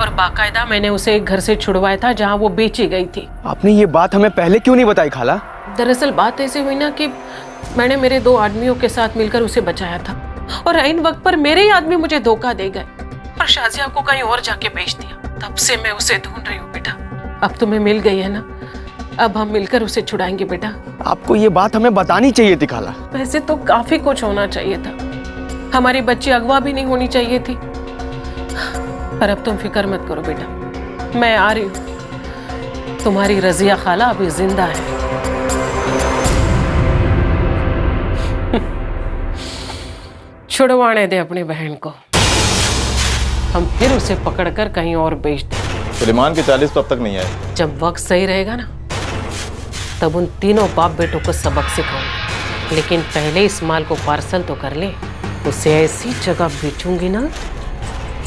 और बाकायदा मैंने उसे एक घर से छुड़वाया था जहाँ वो बेची गई थी। आपने ये बात हमें पहले क्यों नहीं बताई खाला? दरअसल बात ऐसी हुई ना कि मैंने मेरे 2 आदमियों के साथ मिलकर उसे बचाया था, और ऐन वक्त पर मेरे ही आदमी मुझे धोखा दे गए और शाजिया को कहीं और जाके बेच दिया। तब से मैं उसे ढूंढ रही हूँ बेटा। अब तुम्हें मिल गई है ना, अब हम मिलकर उसे छुड़ाएंगे बेटा। आपको ये बात हमें बतानी चाहिए थी खाला। वैसे तो काफी कुछ होना चाहिए था, हमारी बच्ची अगवा भी नहीं होनी चाहिए थी। पर अब तुम फिक्र मत करो बेटा, मैं आ रही हूँ। तुम्हारी रजिया खाला अभी जिंदा है। छुड़वाने दे अपनी बहन को, हम फिर उसे पकड़कर कहीं और बेच दें। सुलेमान के 40 तो अब तक नहीं आए। जब वक्त सही रहेगा ना, तब उन तीनों बाप बेटों को सबक सिखाऊंगी। लेकिन पहले इस माल को पार्सल तो कर ले। उसे ऐसी जगह बेचूंगी ना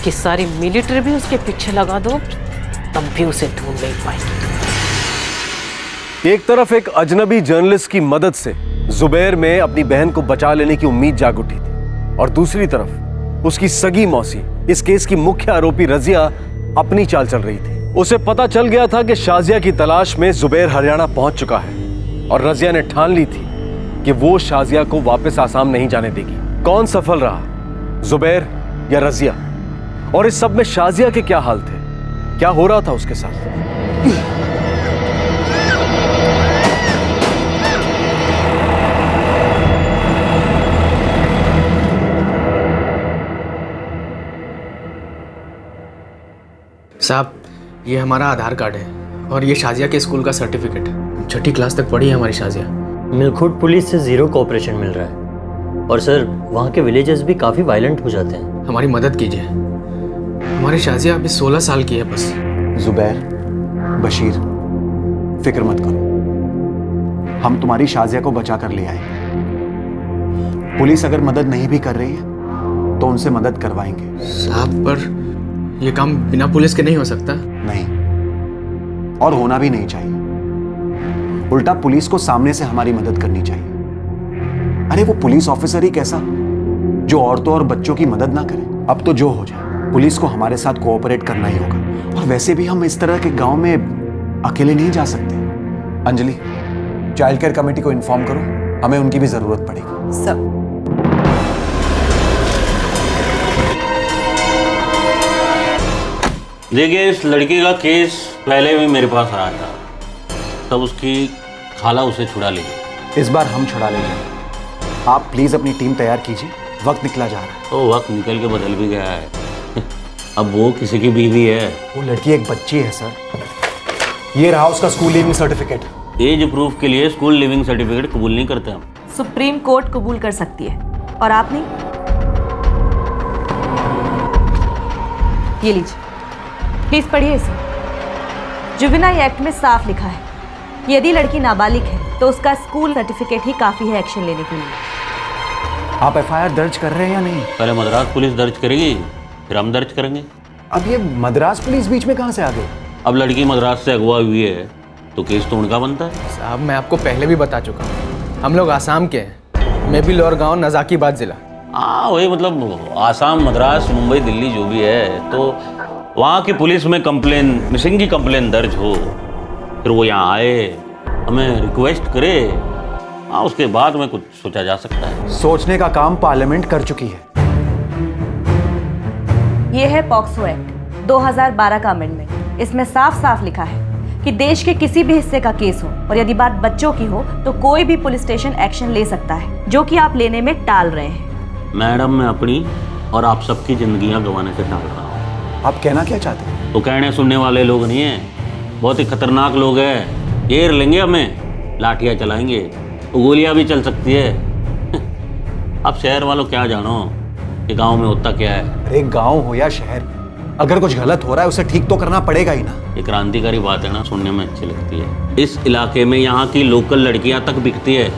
कि सारी मिलिट्री भी उसके पीछे लगा दो, तब भी उसे ढूंढ नहीं पाएगी। एक तरफ एक अजनबी जर्नलिस्ट की मदद से जुबैर में अपनी बहन को बचा लेने की उम्मीद जाग उठी थी, और दूसरी तरफ उसकी सगी मौसी, इस केस की मुख्य आरोपी रजिया, अपनी चाल चल रही थी। उसे पता चल गया था कि शाजिया की तलाश में जुबैर हरियाणा पहुंच चुका है, और रजिया ने ठान ली थी कि वो शाजिया को वापस आसाम नहीं जाने देगी। कौन सफल रहा, जुबैर या रजिया? और इस सब में शाजिया के क्या हाल थे, क्या हो रहा था उसके साथ? साहब, ये हमारा आधार कार्ड है और ये शाजिया के स्कूल का सर्टिफिकेट है। 6ठी क्लास तक पढ़ी है हमारी शाजिया। मिलखुट पुलिस से 0 कोऑपरेशन मिल रहा है, और सर वहाँ के विलेजेस भी काफ़ी वायलेंट हो जाते हैं। हमारी मदद कीजिए, हमारी शाजिया अभी 16 साल की है बस। जुबैर, बशीर, फिक्र मत करो, हम तुम्हारी शाजिया को बचा कर ले आए। पुलिस अगर मदद नहीं भी कर रही है तो उनसे मदद करवाएंगे। साहब, पर ये काम बिना पुलिस के नहीं हो सकता। नहीं, और होना भी नहीं चाहिए। उल्टा पुलिस को सामने से हमारी मदद करनी चाहिए। अरे वो पुलिस ऑफिसर ही कैसा जो औरतों और बच्चों की मदद ना करे। अब तो जो हो जाए, पुलिस को हमारे साथ कोऑपरेट करना ही होगा। और वैसे भी हम इस तरह के गांव में अकेले नहीं जा सकते। अंजलि, चाइल्ड केयर कमेटी को इन्फॉर्म करो, हमें उनकी भी जरूरत पड़ेगी। सब देखिए, इस लड़की का केस पहले भी मेरे पास आया था, तब उसकी खाला उसे छुड़ा ले गई। इस बार हम छुड़ा लेंगे। आप प्लीज अपनी टीम तैयार कीजिए, वक्त निकला जा रहा है। तो वक्त निकल के बदल भी गया है। अब वो किसी की बीवी है। वो लड़की एक बच्ची है सर। ये रहा उसका school leaving certificate. Age proof के लिए स्कूल लिविंग सर्टिफिकेट कबूल नहीं करते हम। सुप्रीम कोर्ट कबूल कर सकती है, और आप नहीं। ये लीजिए, प्लीज पढ़िए इसे। जुवेनाइल एक्ट में साफ लिखा है, यदि लड़की नाबालिग है तो उसका स्कूल सर्टिफिकेट ही काफी है एक्शन लेने के लिए। आप एफआईआर दर्ज कर रहे हैं या नहीं? पहले मद्रास पुलिस दर्ज करेगी, फिर हम दर्ज करेंगे। अब ये मद्रास पुलिस बीच में कहाँ से आ गई? अब लड़की मद्रास से अगवा हुई है तो केस तो उनका बनता है। साहब, मैं आपको पहले भी बता चुका हूँ, हम लोग आसाम के हैं। मैं भी लोअर गांव, नजाकीबाद जिला। हाँ, वही मतलब आसाम, मद्रास, मुंबई, दिल्ली जो भी है, तो वहाँ की पुलिस में कंप्लेन, मिसिंग की कंप्लेन दर्ज हो, फिर वो यहाँ आए, हमें रिक्वेस्ट करे, हाँ, उसके बाद में कुछ सोचा जा सकता है। सोचने का काम पार्लियामेंट कर चुकी है। ये है पॉक्सो एक्ट 2012 का अमेंडमेंट। इसमें साफ साफ लिखा है कि देश के किसी भी हिस्से का केस हो और यदि बात बच्चों की हो तो कोई भी पुलिस स्टेशन एक्शन ले सकता है, जो कि आप लेने में टाल रहे हैं। मैडम, मैं अपनी और आप सबकी जिंदगियां गंवाने से टाल रहा हूँ। आप कहना क्या चाहते हैं? तो कहने सुनने वाले लोग नहीं हैं, बहुत ही खतरनाक लोग हैं। घेर लेंगे हमें, लाठियाँ चलाएंगे, गोलियाँ भी चल सकती है। अब शहर वालों क्या जानो कि गांव में होता क्या है। अरे गांव हो या शहर, अगर कुछ गलत हो रहा है उसे ठीक तो करना पड़ेगा ही ना। ये क्रांतिकारी बात है ना, सुनने में अच्छी लगती है। इस इलाके में यहाँ की लोकल लड़कियाँ तक बिकती है,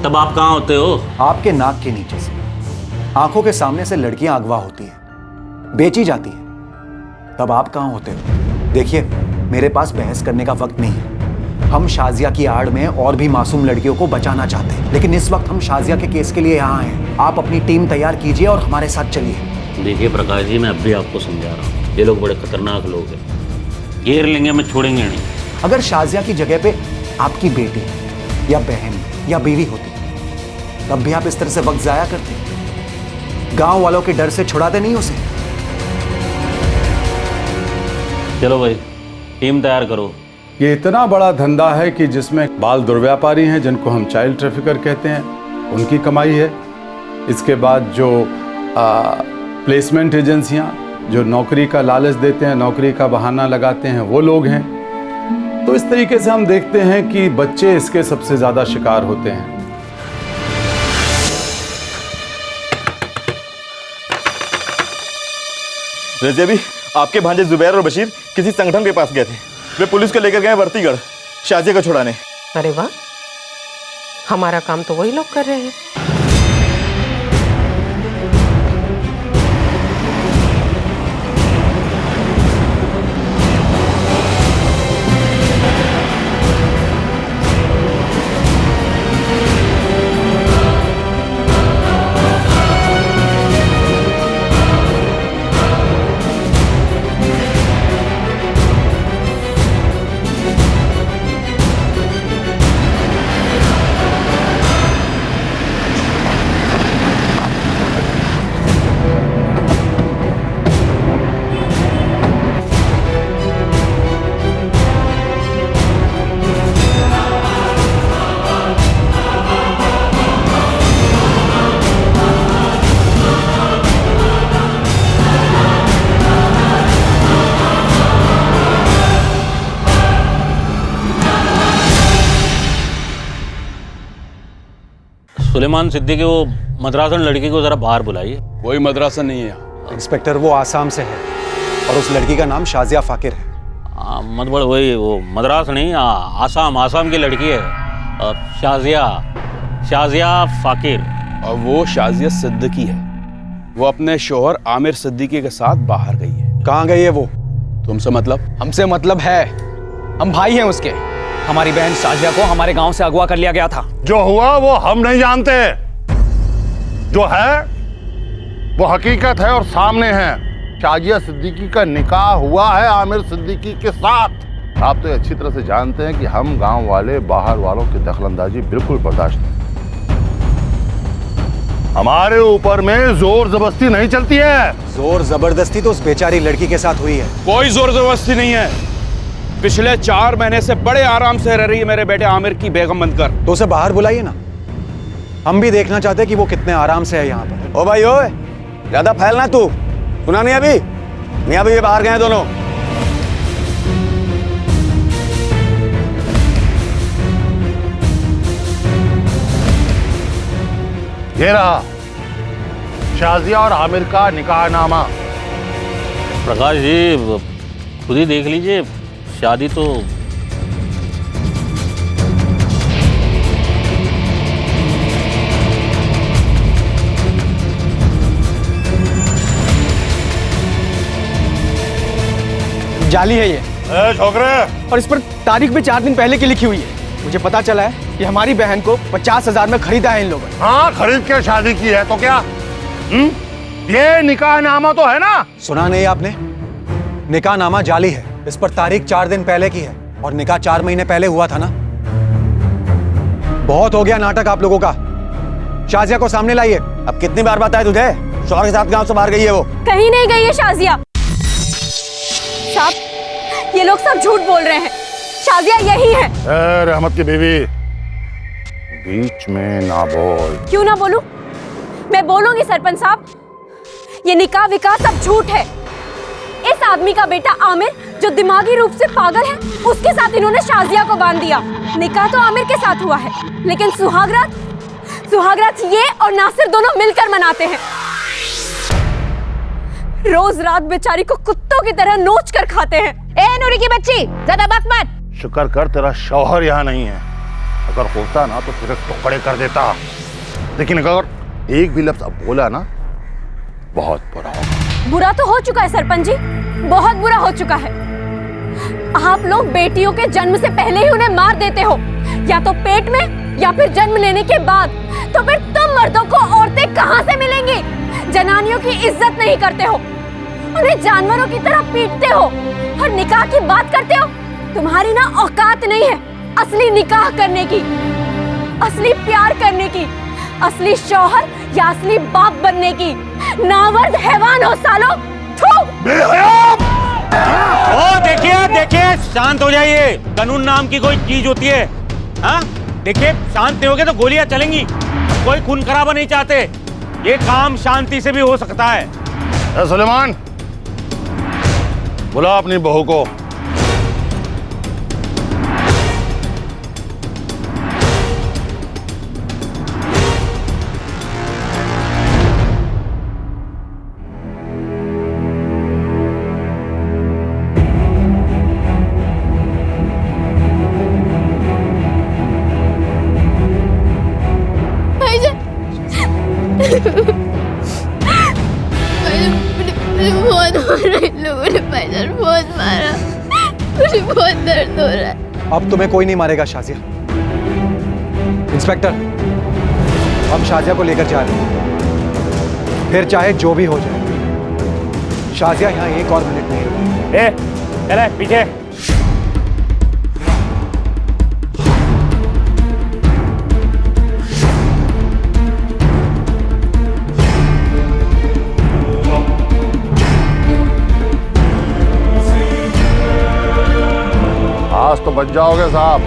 तब आप कहाँ होते हो? आपके नाक के नीचे से, आंखों के सामने से लड़कियां अगवा होती हैं, बेची जाती हैं, तब आप कहाँ होते हो? देखिए, मेरे पास बहस करने का वक्त नहीं है। हम शाजिया की आड़ में और भी मासूम लड़कियों को बचाना चाहते हैं, लेकिन इस वक्त हम शाजिया के केस के लिए यहाँ हैं। आप अपनी टीम तैयार कीजिए और हमारे साथ चलिए। देखिए प्रकाश जी, मैं अब भी आपको समझा रहा हूँ, ये लोग बड़े खतरनाक लोग हैं, घेर लेंगे, मैं छोड़ेंगे नहीं। अगर शाजिया की जगह पे आपकी बेटी या बहन या बीवी होती तब भी आप इस तरह से वक्त जाया करते? गांव वालों के डर से छुड़ाते नहीं उसे? चलो भाई, टीम तैयार करो। ये इतना बड़ा धंधा है कि जिसमें बाल दुर्व्यापारी हैं, जिनको हम चाइल्ड ट्रैफिकर कहते हैं, उनकी कमाई है। इसके बाद जो प्लेसमेंट एजेंसियां जो नौकरी का लालच देते हैं, नौकरी का बहाना लगाते हैं, वो लोग हैं। तो इस तरीके से हम देखते हैं कि बच्चे इसके सबसे ज्यादा शिकार होते हैं। रजिया भी, आपके भांजे जुबैर और बशीर किसी संगठन के पास गए थे। वे पुलिस को लेकर गए वर्तीगढ़ शाजिया को छुड़ाने। अरे वाह, हमारा काम तो वही लोग कर रहे हैं। सुलेमान सिद्दीकी वो मद्रासन लड़की को जरा बाहर बुलाइए। कोई मद्रासन नहीं है यहाँ। इंस्पेक्टर, वो आसाम से है और उस लड़की का नाम शाजिया फाकिर है। मतलब वही वो मद्रास नहीं, आसाम की लड़की है, शाजिया फाकिर। और वो शाजिया सिद्दीकी है। वो अपने शोहर आमिर सिद्दीकी के साथ बाहर गई है। कहाँ गई है वो? तुमसे मतलब? हमसे मतलब है, हम भाई हैं उसके। हमारी बहन शाजिया को हमारे गांव से अगवा कर लिया गया था। जो हुआ वो हम नहीं जानते, जो है वो हकीकत है और सामने है। शाजिया सिद्दीकी का निकाह हुआ है आमिर सिद्दीकी के साथ। आप तो अच्छी तरह से जानते हैं कि हम गांव वाले बाहर वालों की दखलंदाजी बिल्कुल बर्दाश्त नहीं। हमारे ऊपर में जोर जबरदस्ती नहीं चलती है। जोर जबरदस्ती तो उस बेचारी लड़की के साथ हुई है। कोई जोर जबरदस्ती नहीं है। पिछले 4 महीने से बड़े आराम से रह रही है मेरे बेटे आमिर की बेगम बनकर। तो उसे बाहर बुलाइए ना, हम भी देखना चाहते हैं कि वो कितने आराम से है यहाँ पर। ओ भाई ओए, ज्यादा फैलना तू, सुना नहीं अभी? मियां भी बाहर गए दोनों। ये रहा शाजिया और आमिर का निकाहनामा। प्रकाश जी, खुद ही देख लीजिए, शादी तो जाली है ये। छोकरे, और इस पर तारीख भी 4 दिन पहले की लिखी हुई है। मुझे पता चला है कि हमारी बहन को 50,000 में खरीदा है इन लोगों ने। हाँ, खरीद के शादी की है तो क्या? ये निकाहनामा तो है ना? सुना नहीं आपने? निकाहनामा जाली है। इस पर तारीख 4 दिन पहले की है और निकाह 4 महीने पहले हुआ था ना। बहुत हो गया नाटक आप लोगों का। शाजिया को सामने लाइए। अब कितनी बार बताया तुझे? शौहर के साथ गांव से बाहर गई है वो। कहीं नहीं गई है शाजिया। साहब, ये लोग सब झूठ बोल रहे हैं। शाजिया यही है। रहमत की बीवी, बीच में ना बोल। क्यों ना बोलूं? मैं बोलूंगी सरपंच साहब। ये निकाह विकाह सब झूठ है। इस आदमी का बेटा आमिर, जो दिमागी रूप से पागल है, उसके साथ इन्होंने शाजिया को बांध दिया। निकाह तो आमिर के साथ हुआ है, लेकिन सुहागरात ये और नासिर दोनों मिलकर मनाते हैं। रोज रात बेचारी को कुत्तों की तरह नोच कर खाते हैं। ए नूरी की बच्ची, ज्यादा बक मत। शुक्र कर तेरा शौहर यहाँ नहीं है, अगर होता ना तो तेरे टुकड़े कर देता। लेकिन अगर एक भी लफ्ज अब बोला ना, बहुत बुरा होगा। बुरा तो हो चुका है सरपंच जी, बहुत बुरा हो चुका है। आप लोग बेटियों के जन्म से पहले ही उन्हें मार देते हो, या तो पेट में या फिर जन्म लेने के बाद। तो फिर तुम मर्दों को औरतें कहां से मिलेंगी? जनानियों की इज्जत नहीं करते हो, उन्हें जानवरों की तरह पीटते हो और निकाह की बात करते हो। तुम्हारी ना औकात नहीं है असली निकाह करने की, असली प्यार करने की, असली शौहर या असली बाप बनने की। नावर्द हैवान हो सालो। ओ देखिए देखिए, शांत हो जाइए। कानून नाम की कोई चीज होती है? हाँ देखिए, शांत नहीं होगे तो गोलियां चलेंगी। कोई खून खराबा नहीं चाहते, ये काम शांति से भी हो सकता है। सुलेमान, बुला अपनी बहू को। बहुत हो रहा है, लोगों ने भाईजान बहुत मारा, मुझे बहुत दर्द हो रहा है। अब तुम्हें कोई नहीं मारेगा शाजिया। इंस्पेक्टर, हम शाजिया को लेकर जा रहे हैं, फिर चाहे जो भी हो जाए। शाजिया यहाँ 1 और मिनट नहीं रुकेगी। चले पीछे। आज तो बच जाओगे साहब,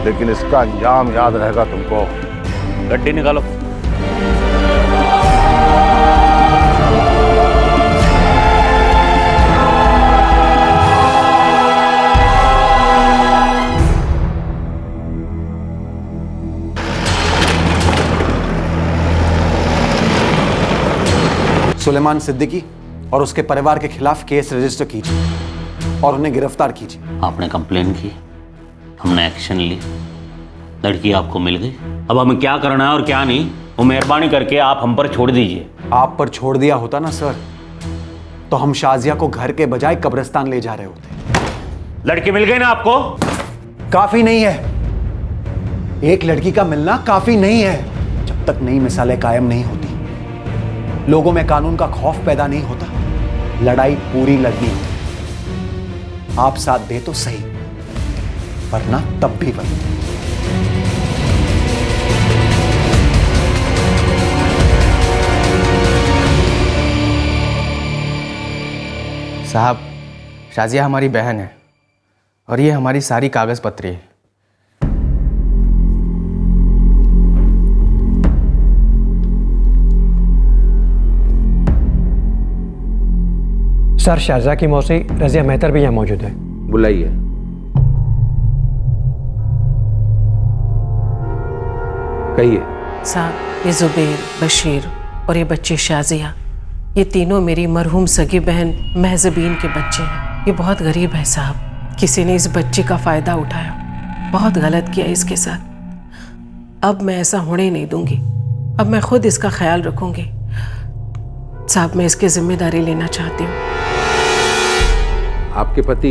लेकिन इसका अंजाम याद रहेगा तुमको। गड्डी निकालो। सुलेमान सिद्दीकी और उसके परिवार के खिलाफ केस रजिस्टर कीजिए और उन्हें गिरफ्तार कीजिए। आपने कंप्लेन की, हमने एक्शन ली, लड़की आपको मिल गई। अब हमें क्या करना है और क्या नहीं, वो मेहरबानी करके आप हम पर छोड़ दीजिए। आप पर छोड़ दिया होता ना सर, तो हम शाजिया को घर के बजाय कब्रिस्तान ले जा रहे होते। लड़की मिल गई ना आपको? काफी नहीं है, एक लड़की का मिलना काफी नहीं है। जब तक नई मिसालें कायम नहीं होती, लोगों में कानून का खौफ पैदा नहीं होता, लड़ाई पूरी लड़नी होती। आप साथ दे तो सही, वरना तब भी वही। साहब, शाजिया हमारी बहन है और ये हमारी सारी कागज पत्री है। सर, शाहजहा की मौसी रजिया मेहतर भी यहाँ मौजूद है। बुलाइए। कहिए। साहब, ये जुबैर, बशीर और ये बच्ची शाजिया, ये तीनों मेरी मरहूम सगी बहन महजबीन के बच्चे हैं। ये बहुत गरीब है साहब, किसी ने इस बच्चे का फ़ायदा उठाया, बहुत गलत किया इसके साथ। अब मैं ऐसा होने नहीं दूंगी, अब मैं खुद इसका ख्याल रखूंगी। साहब, मैं इसकी जिम्मेदारी लेना चाहती हूँ। आपके पति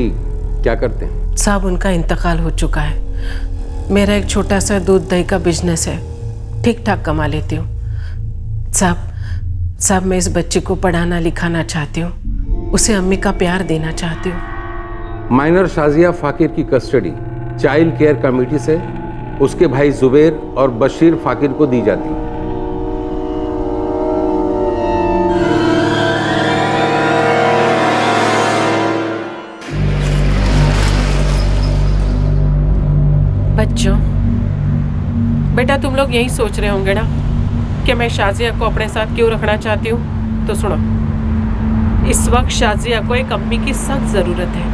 क्या करते हैं? साहब, उनका इंतकाल हो चुका है। मेरा एक छोटा सा दूध दही का बिजनेस है, ठीक ठाक कमा लेती हूँ। साहब, मैं इस बच्चे को पढ़ाना लिखाना चाहती हूँ, उसे अम्मी का प्यार देना चाहती हूँ। माइनर शाजिया फाकिर की कस्टडी चाइल्ड केयर कमेटी से उसके भाई जुबैर और बशीर फाकिर को दी जाती है। बच्चों, बेटा तुम लोग यही सोच रहे होंगे ना कि मैं शाजिया को अपने साथ क्यों रखना चाहती हूँ। तो सुनो, इस वक्त शाजिया को एक अम्मी की सख्त ज़रूरत है,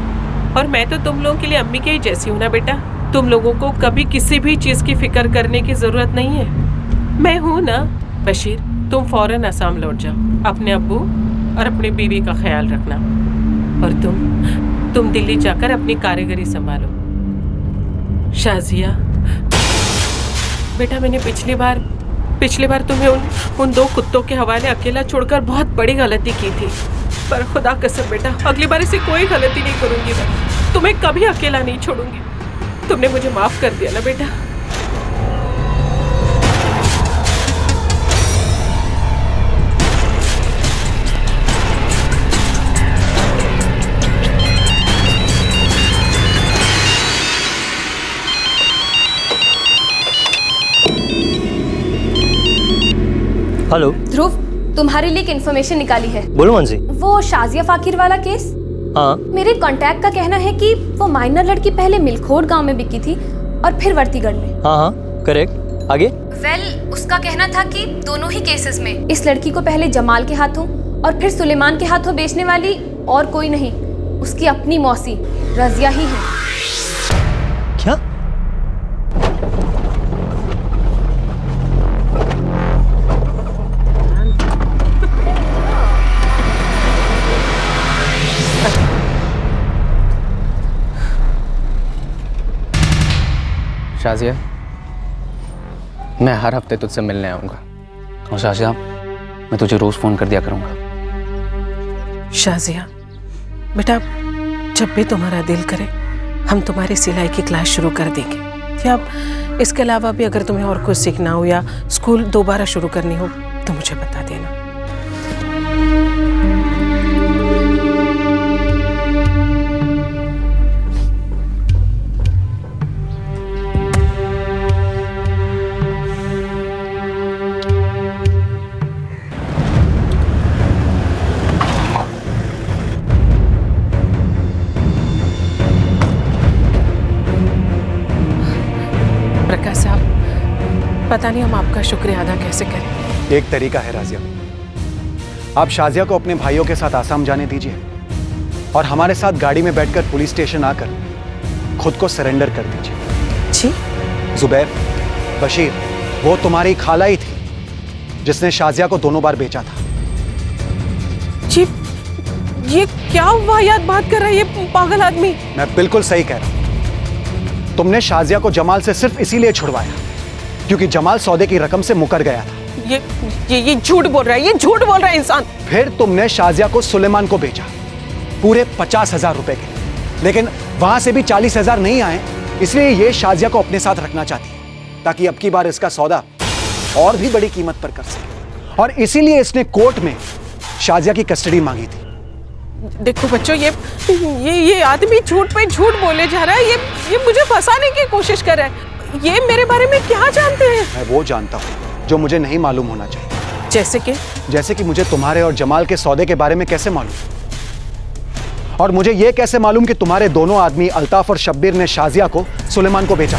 और मैं तो तुम लोगों के लिए अम्मी के ही जैसी हूँ ना बेटा। तुम लोगों को कभी किसी भी चीज़ की फिक्र करने की ज़रूरत नहीं है, मैं हूँ ना। बशीर, तुम फ़ौरन असम लौट जाओ, अपने अब्बू और अपनी बीवी का ख्याल रखना, और तुम दिल्ली जाकर अपनी कारीगरी संभालो। शाजिया बेटा, मैंने पिछली बार तुम्हें उन 2 कुत्तों के हवाले अकेला छोड़कर बहुत बड़ी गलती की थी। पर खुदा कसम बेटा, अगली बार ऐसी कोई गलती नहीं करूंगी मैं। तुम्हें कभी अकेला नहीं छोड़ूंगी। तुमने मुझे माफ कर दिया ना बेटा। हेलो ध्रुव, तुम्हारे लिए एक इन्फॉर्मेशन निकाली है। बोलो मानसी। वो शाजिया फाकिर वाला केस, हाँ मेरे कांटेक्ट का कहना है कि वो माइनर लड़की पहले मिलखोट गांव में बिकी थी और फिर वर्तीगढ़ में। हाँ हाँ करेक्ट, आगे। उसका कहना था कि दोनों ही केसेस में इस लड़की को पहले जमाल के हाथों और फिर सुलेमान के हाथों बेचने वाली और कोई नहीं, उसकी अपनी मौसी रजिया ही है। क्या? शाजिया, मैं हर हफ्ते तुझसे मिलने आऊंगा। और शाजिया, मैं तुझे रोज फोन कर दिया करूंगा। शाजिया बेटा, जब भी तुम्हारा दिल करे हम तुम्हारी सिलाई की क्लास शुरू कर देंगे। या इसके अलावा भी अगर तुम्हें और कुछ सीखना हो या स्कूल दोबारा शुरू करनी हो तो मुझे बता देना। प्रकाश साहब, पता नहीं हम आपका शुक्रिया अदा कैसे करें। एक तरीका है राजिया, आप शाजिया को अपने भाइयों के साथ आसाम जाने दीजिए और हमारे साथ गाड़ी में बैठकर पुलिस स्टेशन आकर खुद को सरेंडर कर दीजिए। जी? जुबैर, बशीर, वो तुम्हारी खाला ही थी जिसने शाजिया को दोनों बार बेचा था। जी, ये क्या वाहियात बात कर रहा है ये पागल आदमी? मैं बिल्कुल सही कह रहा हूं। तुमने शाजिया को जमाल से सिर्फ इसीलिए छुड़वाया क्योंकि जमाल सौदे की रकम से मुकर गया था। ये झूठ बोल रहा है, ये झूठ बोल रहा है इंसान। फिर तुमने शाजिया को सुलेमान को बेचा पूरे 50,000 रुपए के, लेकिन वहां से भी 40,000 नहीं आए, इसलिए ये शाजिया को अपने साथ रखना चाहती है ताकि अब की बार इसका सौदा और भी बड़ी कीमत पर कर सके, और इसीलिए इसने कोर्ट में शाजिया की कस्टडी मांगी थी। देखो बच्चों, ये आदमी झूठ पे झूठ बोले जा रहा है। ये मुझे फंसाने की कोशिश कर रहा है। ये मेरे बारे में क्या जानते हैं? मैं वो जानता हूँ जो मुझे नहीं मालूम होना चाहिए। जैसे कि मुझे तुम्हारे और जमाल के सौदे के बारे में कैसे मालूम, और मुझे ये कैसे मालूम कि तुम्हारे दोनों आदमी अल्ताफ और शब्बीर ने शाजिया को सुलेमान को बेचा।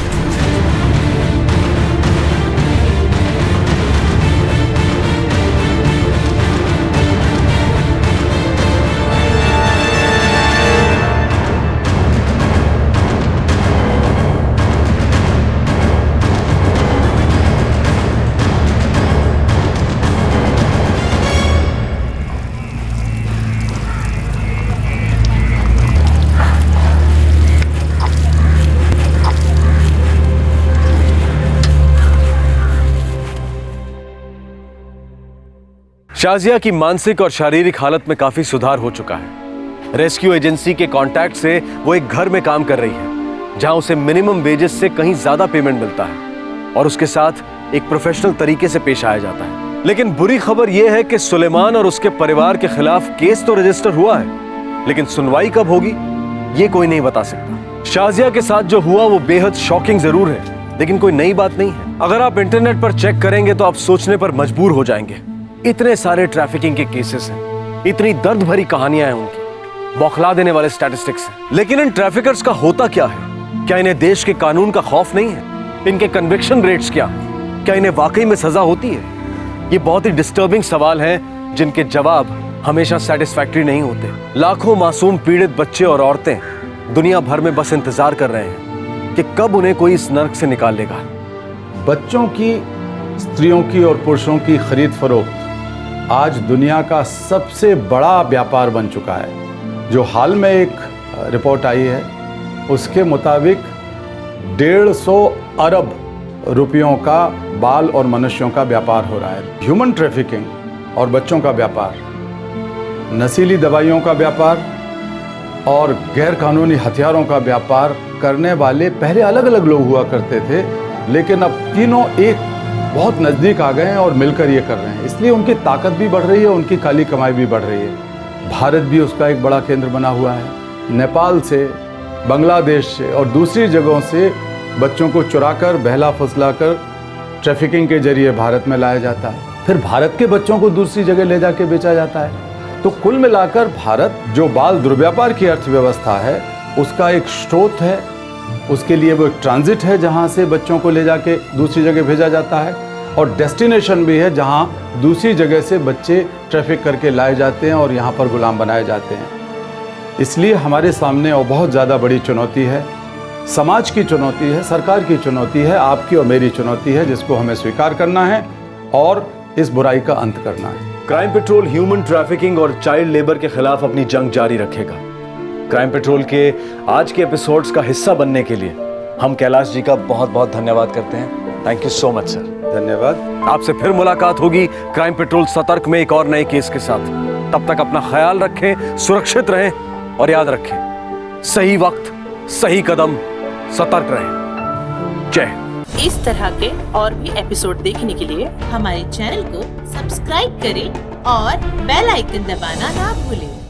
शाजिया की मानसिक और शारीरिक हालत में काफी सुधार हो चुका है। रेस्क्यू एजेंसी के कांटेक्ट से वो एक घर में काम कर रही है जहां उसे मिनिमम वेजेस से कहीं ज्यादा पेमेंट मिलता है और उसके साथ एक प्रोफेशनल तरीके से पेश आया जाता है। लेकिन बुरी खबर यह है कि सुलेमान और उसके परिवार के खिलाफ केस तो रजिस्टर हुआ है, लेकिन सुनवाई कब होगी ये कोई नहीं बता सकता। शाजिया के साथ जो हुआ वो बेहद शॉकिंग जरूर है, लेकिन कोई नई बात नहीं है। अगर आप इंटरनेट पर चेक करेंगे तो आप सोचने पर मजबूर हो जाएंगे। इतने सारे ट्रैफिकिंग के केसेस हैं, इतनी दर्द भरी कहानियां हैं उनकी, बौखला देने वाले स्टैटिस्टिक्स हैं। लेकिन इन ट्रैफिकर्स का होता क्या है? क्या इन्हें देश के कानून का खौफ नहीं है? इनके कन्विक्शन रेट्स क्या हैं? क्या इन्हें वाकई में सजा होती है? ये बहुत ही डिस्टर्बिंग सवाल हैं जिनके जवाब हमेशा सेटिस्फैक्टरी नहीं होते। लाखों मासूम पीड़ित बच्चे और औरतें दुनिया भर में बस इंतजार कर रहे हैं कि कब उन्हें कोई इस नर्क से निकाल लेगा। बच्चों की, स्त्रियों की और पुरुषों की खरीद फरोख्त आज दुनिया का सबसे बड़ा व्यापार बन चुका है। जो हाल में एक रिपोर्ट आई है उसके मुताबिक 150 अरब रुपयों का बाल और मनुष्यों का व्यापार हो रहा है। ह्यूमन ट्रैफिकिंग और बच्चों का व्यापार नशीली दवाइयों का व्यापार और गैर कानूनी हथियारों का व्यापार करने वाले पहले अलग अलग लोग हुआ करते थे, लेकिन अब तीनों एक बहुत नज़दीक आ गए हैं और मिलकर ये कर रहे हैं। इसलिए उनकी ताकत भी बढ़ रही है, उनकी काली कमाई भी बढ़ रही है। भारत भी उसका एक बड़ा केंद्र बना हुआ है। नेपाल से, बांग्लादेश से और दूसरी जगहों से बच्चों को चुराकर, बहला फुसलाकर ट्रैफिकिंग के जरिए भारत में लाया जाता है। फिर भारत के बच्चों को दूसरी जगह ले जाके बेचा जाता है। तो कुल मिलाकर भारत जो बाल दुर्व्यापार की अर्थव्यवस्था है उसका एक स्रोत है, उसके लिए वो एक ट्रांजिट है जहाँ से बच्चों को ले जाके दूसरी जगह भेजा जाता है, और डेस्टिनेशन भी है जहाँ दूसरी जगह से बच्चे ट्रैफिक करके लाए जाते हैं और यहाँ पर गुलाम बनाए जाते हैं। इसलिए हमारे सामने और बहुत ज़्यादा बड़ी चुनौती है, समाज की चुनौती है, सरकार की चुनौती है, आपकी और मेरी चुनौती है, जिसको हमें स्वीकार करना है और इस बुराई का अंत करना है। क्राइम पेट्रोल ह्यूमन ट्रैफिकिंग और चाइल्ड लेबर के खिलाफ अपनी जंग जारी रखेगा। क्राइम पेट्रोल के आज के एपिसोड्स का हिस्सा बनने के लिए हम कैलाश जी का बहुत बहुत धन्यवाद करते हैं। Thank you so much sir. धन्यवाद। आपसे फिर मुलाकात होगी क्राइम पेट्रोल सतर्क में एक और नए केस के साथ। तब तक अपना ख्याल रखें, सुरक्षित रहें और याद रखें, सही वक्त, सही कदम, सतर्क रहें। जय हिंद। इस तरह के और भी एपिसोड देखने के लिए हमारे चैनल को सब्सक्राइब करें और बेल आइकन दबाना ना भूलें।